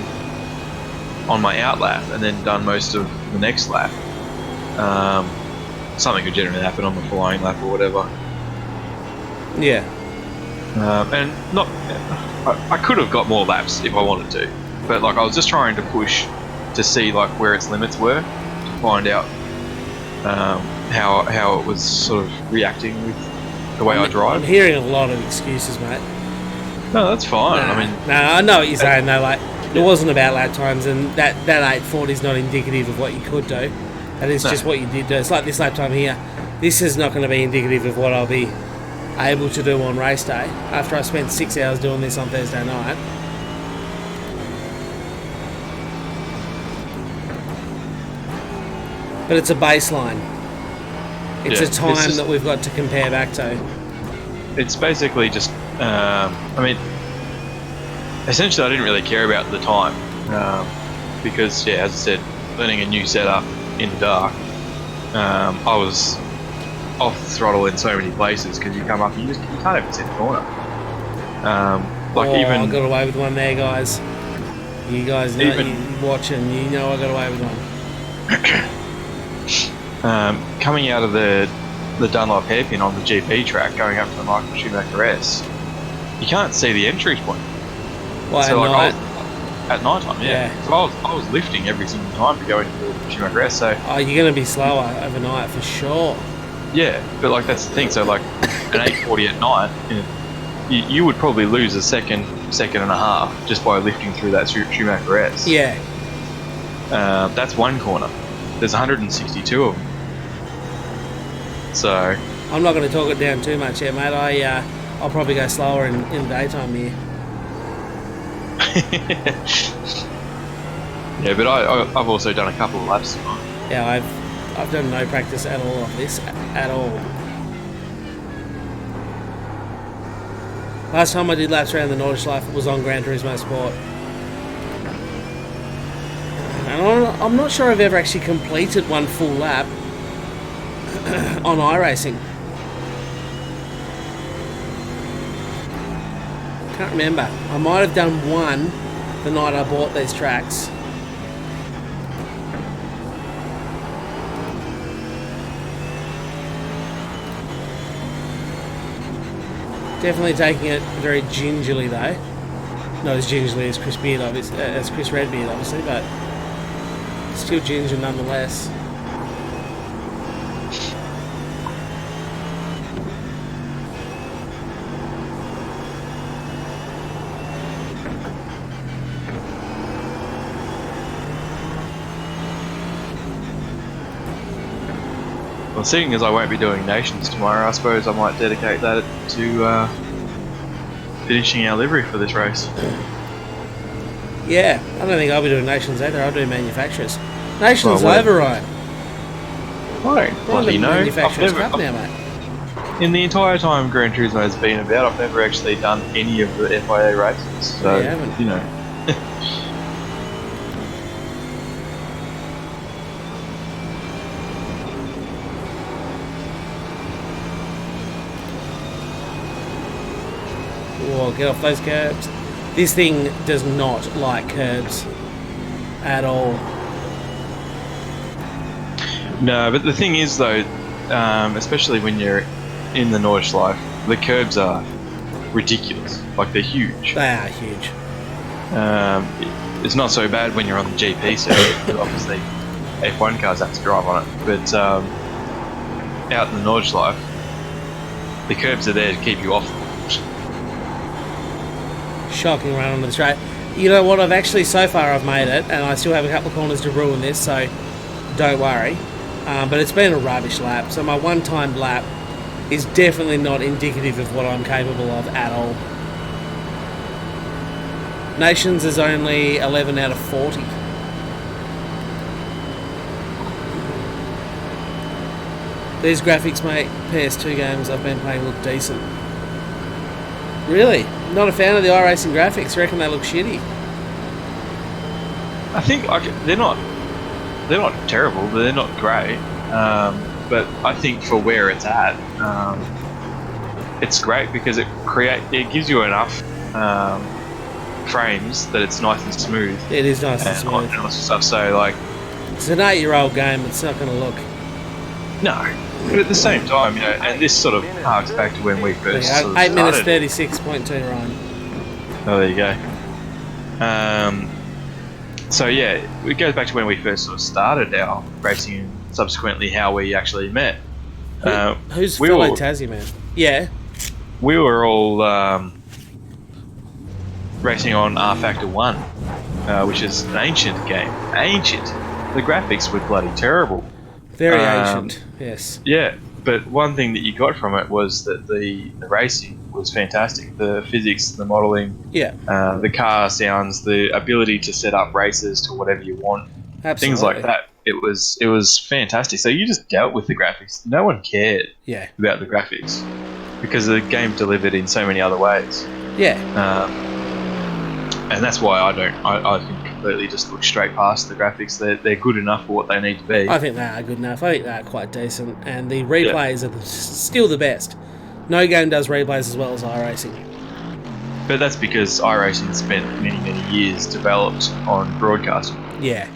on my out lap and then done most of the next lap, something could generally happen on the following lap or whatever. Yeah. And not, I could have got more laps if I wanted to, but like I was just trying to push to see like where its limits were, to find out how it was sort of reacting with the way I drive. I'm hearing a lot of excuses, mate. No, that's fine. Nah, I mean, I know what you're saying though. Like, it wasn't about lap times, and that 840 is not indicative of what you could do. That is just what you did do. It's like this lap time here. This is not going to be indicative of what I'll be able to do on race day after I spent 6 hours doing this on Thursday night. But it's a baseline. It's a time that we've got to compare back to. It's basically just, I mean, essentially I didn't really care about the time because, yeah, as I said, learning a new setup in the dark, I was off the throttle in so many places because you come up and you can't even see the corner. I got away with one there, guys. You guys know, you watching, you know I got away with one. Coming out of the Dunlop hairpin on the GP track, going up to the Michael Schumacher S, you can't see the entry point. Well, so at night? At night time, yeah. So I was lifting every single time to go into the Schumacher S. So you're going to be slower overnight for sure. Yeah, but like that's the thing. So like an 840 at night, you would probably lose a second and a half just by lifting through that Schumacher S. Yeah. That's one corner. There's 162 of them. So I'm not going to talk it down too much yet, mate. I'll probably go slower in the daytime here. Yeah, but I've also done a couple of laps tonight. Yeah, I've done no practice at all of this at all. Last time I did laps around the Nordschleife was on Gran Turismo Sport. And I'm not sure I've ever actually completed one full lap on iRacing. Can't remember. I might have done one the night I bought these tracks. Definitely taking it very gingerly though. Not as gingerly as Chris Beard, obviously, as Chris Redbeard, obviously, but still ginger nonetheless. Well, seeing as I won't be doing Nations tomorrow, I suppose I might dedicate that to finishing our livery for this race. Yeah, I don't think I'll be doing Nations either. I'll do manufacturers. Nations over, Ryan. I don't bloody know. Manufacturers Cup now, mate. In the entire time Gran Turismo has been about, I've never actually done any of the FIA races. So, you know. Whoa, get off those curbs. This thing does not like curbs at all. No, but the thing is though, especially when you're in the Nordschleife, the curbs are ridiculous. Like they're huge. They are huge. It's not so bad when you're on the GP circuit, but obviously F1 cars have to drive on it. But out in the Nordschleife, the curbs are there to keep you off. Shocking run on the straight. You know what? So far I've made it, and I still have a couple of corners to ruin this, so don't worry. But it's been a rubbish lap, so my one-time lap is definitely not indicative of what I'm capable of at all. Nations is only 11 out of 40. These graphics make PS2 games I've been playing look decent. Really? Not a fan of the iRacing graphics? Reckon they look shitty? I think they're not terrible, but they're not great. But I think for where it's at, it's great because it gives you enough frames that it's nice and smooth. It is nice and smooth. And stuff. So like, it's an 8-year-old game. It's not going to look. No, but at the same time, you know, and this sort of harks back to when we first sort of 8 minutes started. 36.2, Ryan. Oh, there you go. So yeah, it goes back to when we first sort of started our racing and subsequently how we actually met. Who's fellow Tassie man? Yeah. We were all racing on R Factor 1, which is an ancient game. Ancient. The graphics were bloody terrible. Very ancient, yes. Yeah, but one thing that you got from it was that the racing was fantastic. The physics, the modelling, the car sounds, the ability to set up races to whatever you want, things like that. It was fantastic. So you just dealt with the graphics. No one cared about the graphics because the game delivered in so many other ways. Yeah. And that's why I can completely just look straight past the graphics. They're good enough for what they need to be. I think they are good enough. I think they are quite decent. And the replays are still the best. No game does replays as well as iRacing. But that's because iRacing spent many, many years developed on broadcasting. Yeah.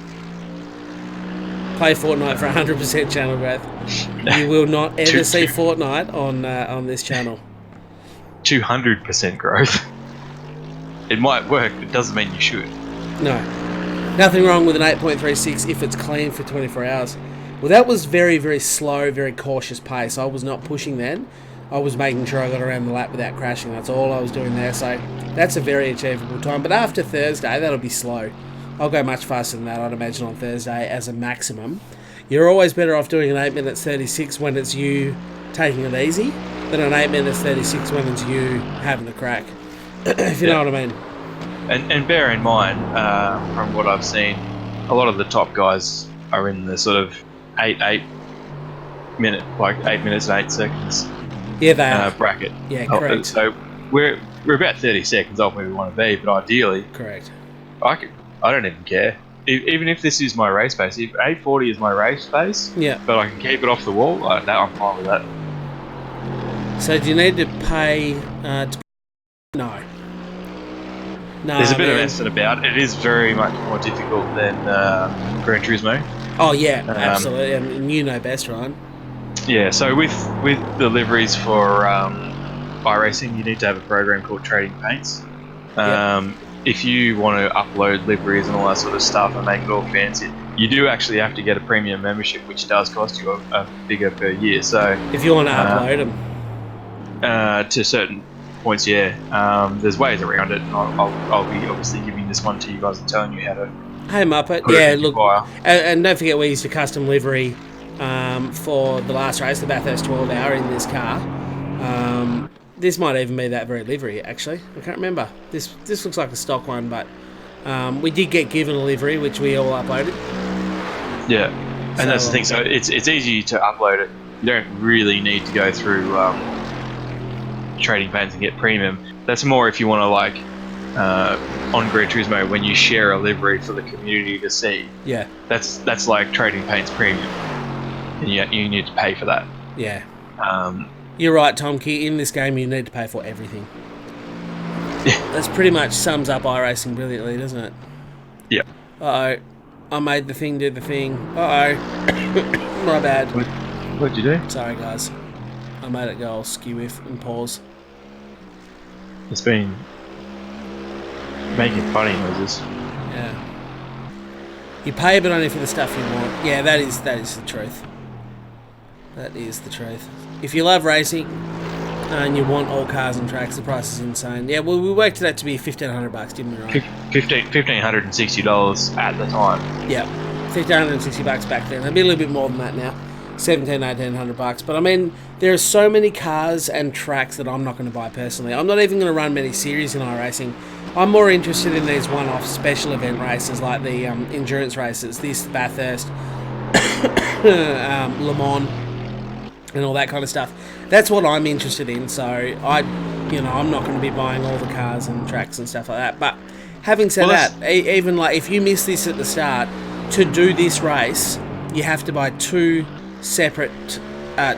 Play Fortnite for 100% channel growth. You will not ever see Fortnite on this channel. 200% growth. It might work, but it doesn't mean you should. No. Nothing wrong with an 8.36 if it's clean for 24 hours. Well, that was very, very slow, very cautious pace. I was not pushing then. I was making sure I got around the lap without crashing. That's all I was doing there. So that's a very achievable time. But after Thursday, that'll be slow. I'll go much faster than that, I'd imagine, on Thursday as a maximum. You're always better off doing an 8 minutes 36 when it's you taking it easy than an 8 minutes 36 when it's you having a crack. If you know what I mean. And bear in mind, from what I've seen, a lot of the top guys are in the sort of 8 minutes and 8 seconds bracket. Yeah, correct. So we're about 30 seconds off where we want to be, but ideally, correct. I don't even care. Even if this is my race pace, if 840 is my race pace, but I can keep it off the wall, I'm fine with that. So do you need to pay? No. There's a bit of messing about. It is very much more difficult than Gran Turismo. Oh yeah, absolutely. And you know best, Ryan. Yeah. So with deliveries for iRacing, you need to have a program called Trading Paints. If you want to upload liveries and all that sort of stuff and make it all fancy, you do actually have to get a premium membership, which does cost you a figure per year. So if you want to upload them to certain points, there's ways around it, and I'll be obviously giving this one to you guys and telling you how to. Hey Muppet, look, and don't forget we used a custom livery for the last race, the Bathurst 12 hour in this car. This might even be that very livery, actually. I can't remember. This looks like a stock one, but we did get given a livery, which we all uploaded. Yeah, and that's the thing. So it's easy to upload it. You don't really need to go through Trading Paints and get premium. That's more if you want to on Gran Turismo when you share a livery for the community to see. Yeah. That's like Trading Paints premium, and you need to pay for that. Yeah. You're right, Tomke. In this game, you need to pay for everything. Yeah. That's pretty much sums up iRacing brilliantly, doesn't it? Yeah. Uh-oh. I made the thing do the thing. Uh-oh. My bad. What'd you do? Sorry, guys. I made it go all skew-if and pause. It's been making funny noises. Yeah. You pay, but only for the stuff you want. Yeah, that is the truth. That is the truth. If you love racing and you want all cars and tracks, the price is insane. Yeah, well, we worked it out to be $1,500, didn't we, right? $1,560 at the time. Yeah, $1,560 back then. It'd be a little bit more than that now. $1,800. But I mean, there are so many cars and tracks that I'm not going to buy personally. I'm not even going to run many series in iRacing. I'm more interested in these one-off special event races like the endurance races, this Bathurst, Le Mans, and all that kind of stuff. That's what I'm interested in. So I'm not going to be buying all the cars and tracks and stuff like that. But having said that, even like if you miss this at the start, to do this race, you have to buy 2 separate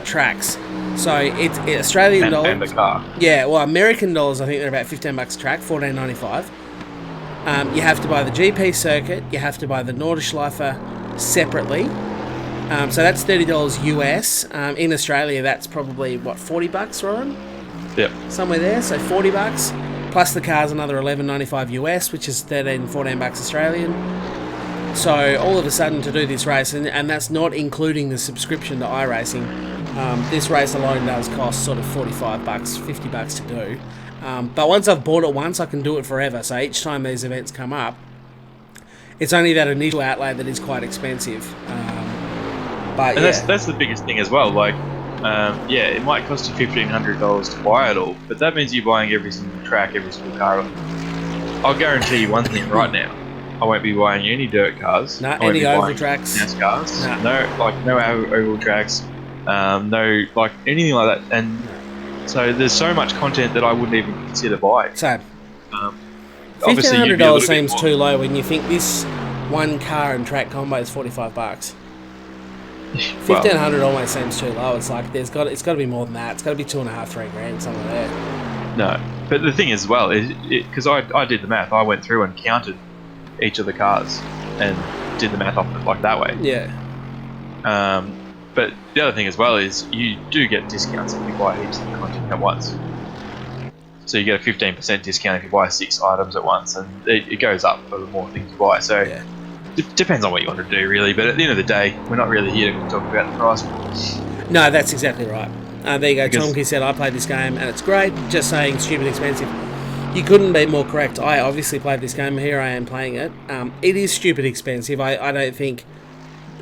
tracks. So it's Australian dollars. And the car. Yeah, well, American dollars, I think they're about $15 a track, $14.95. You have to buy the GP circuit. You have to buy the Nordschleife separately. So that's $30 US. In Australia, that's probably, $40, Ryan? Yep. Somewhere there, so $40. Plus the car's another $11.95 US, which is $14 Australian. So all of a sudden to do this race, and that's not including the subscription to iRacing, this race alone does cost sort of $45, $50 to do. But once I've bought it once, I can do it forever. So each time these events come up, it's only that initial outlay that is quite expensive. But and that's the biggest thing as well. Like, it might cost you $1,500 to buy it all, but that means you're buying every single track, every single car. I'll guarantee you one thing right now: I won't be buying any dirt cars. No, any oval tracks. NASCARs. No oval tracks. No, like anything like that. And so there's so much content that I wouldn't even consider buying. So, obviously, $1,500 seems too low when you think this one car and track combo is $45. $1,500 almost seems too low. It's like it's got to be more than that. It's got to be $2,500-3,000 somewhere there. No, but the thing is, as well, is because I did the math. I went through and counted each of the cars and did the math off it like that way. Yeah. But the other thing as well is you do get discounts if you buy heaps of content at once. So you get a 15% discount if you buy 6 items at once, and it goes up for the more things you buy. So it depends on what you want to do, really. But at the end of the day, we're not really here to talk about the price. No, that's exactly right. There you go. Tomke said, I played this game and it's great. Just saying, stupid expensive. You couldn't be more correct. I obviously played this game. Here I am playing it. It is stupid expensive. I don't think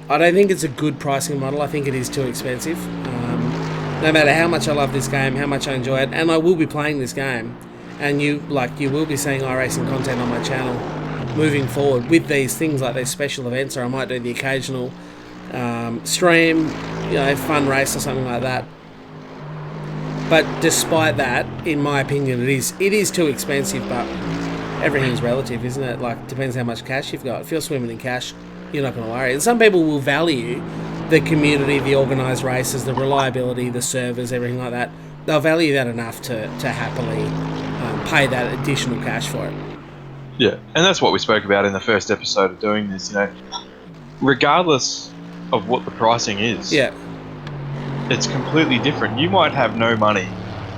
it's a good pricing model. I think it is too expensive. No matter how much I love this game, how much I enjoy it, and I will be playing this game, and you will be seeing iRacing content on my channel moving forward with these things like these special events, or I might do the occasional stream, fun race or something like that. But despite that, in my opinion, it is too expensive. But everything's relative, isn't it? Like, depends how much cash you've got. If you're swimming in cash, you're not going to worry. And some people will value the community, the organised races, the reliability, the servers, everything like that. They'll value that enough to happily pay that additional cash for it. Yeah, and that's what we spoke about in the first episode of doing this. Regardless of what the pricing is, it's completely different. You might have no money,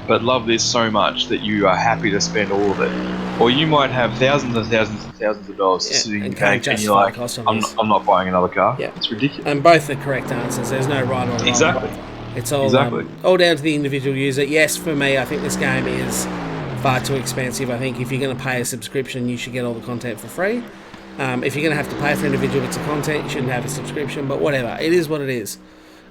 but love this so much that you are happy to spend all of it. Or you might have thousands and thousands and thousands of dollars sitting in the bank, and you're like, I'm not buying another car. Yeah. It's ridiculous. And both the correct answers. There's no right or wrong. Exactly. It's all down to the individual user. Yes, for me, I think this game is far too expensive. I think if you're going to pay a subscription, you should get all the content for free. If you're going to have to pay for individual bits of content, you shouldn't have a subscription. But whatever, it is what it is.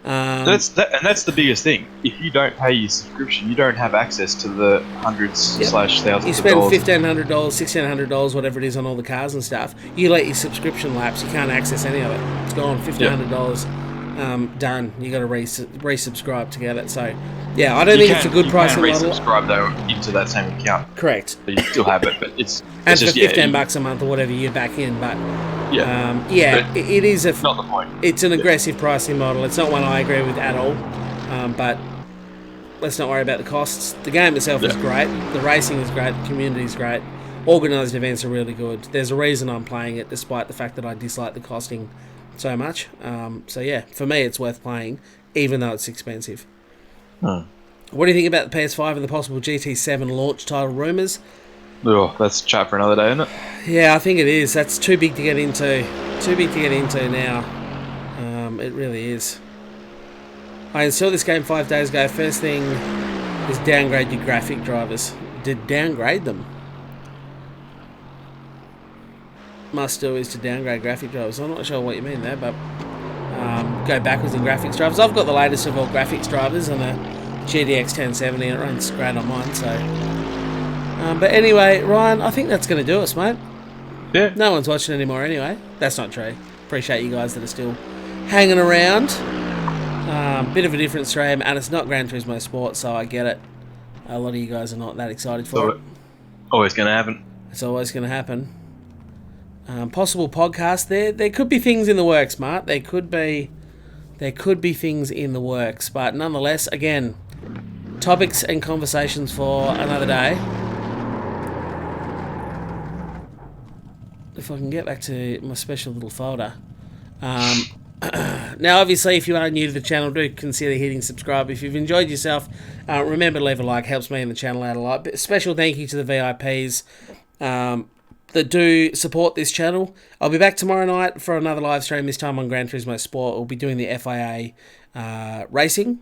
That's the biggest thing. If you don't pay your subscription, you don't have access to the hundreds / thousands of dollars. You spend $1,500, $1,600, whatever it is, on all the cars and stuff. You let your subscription lapse, you can't access any of it. It's gone. $1,500 done. You got to resubscribe to get it. So yeah, I don't think it's a good pricing model. You can resubscribe though into that same account. Correct. But you still have it, but it's and just for $15 a month or whatever you're back in, but. It is not the point. It's an aggressive pricing model. It's not one I agree with at all. But let's not worry about the costs. The game itself is great. The racing is great. The community is great. Organised events are really good. There's a reason I'm playing it, despite the fact that I dislike the costing so much. For me, it's worth playing, even though it's expensive. What do you think about the PS5 and the possible GT7 launch title rumours? Oh, that's a chat for another day, isn't it? Yeah, I think it is. That's too big to get into. Too big to get into now. It really is. I installed this game 5 days ago. First thing is downgrade your graphic drivers. Did downgrade them? Must do is to downgrade graphic drivers. I'm not sure what you mean there, but go backwards in graphics drivers. I've got the latest of all graphics drivers on the GTX 1070 and it runs great on mine, so... but anyway, Ryan, I think that's going to do us, mate. Yeah. No one's watching anymore anyway. That's not true. Appreciate you guys that are still hanging around. Bit of a different stream, and it's not Gran Turismo Sport, so I get it. A lot of you guys are not that excited for it. Always going to happen. It's always going to happen. Possible podcast. There could be things in the works, Mart. There could be things in the works, but nonetheless, again, topics and conversations for another day. If I can get back to my special little folder. Now, obviously, if you are new to the channel, do consider hitting subscribe. If you've enjoyed yourself, remember to leave a like. Helps me and the channel out a lot. But special thank you to the VIPs that do support this channel. I'll be back tomorrow night for another live stream, this time on Gran Turismo Sport. We'll be doing the FIA racing.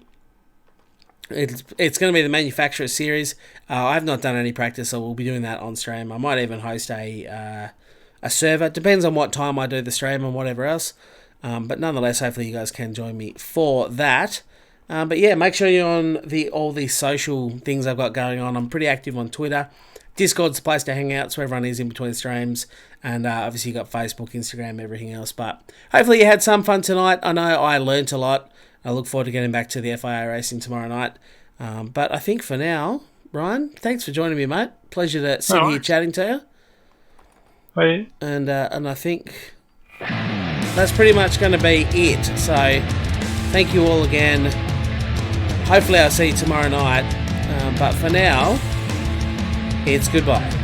It's going to be the manufacturer series. I've not done any practice, so we'll be doing that on stream. I might even host a server. Depends on what time I do the stream and whatever else. But nonetheless, hopefully you guys can join me for that. But yeah, make sure you're on all the social things I've got going on. I'm pretty active on Twitter. Discord's the place to hang out, so everyone is in between streams. And obviously you got Facebook, Instagram, everything else. But hopefully you had some fun tonight. I know I learnt a lot. I look forward to getting back to the FIA racing tomorrow night. But I think for now, Ryan, thanks for joining me, mate. Pleasure to sit here chatting to you. Hey. And I think that's pretty much going to be it. So thank you all again. Hopefully I'll see you tomorrow night. But for now, it's goodbye.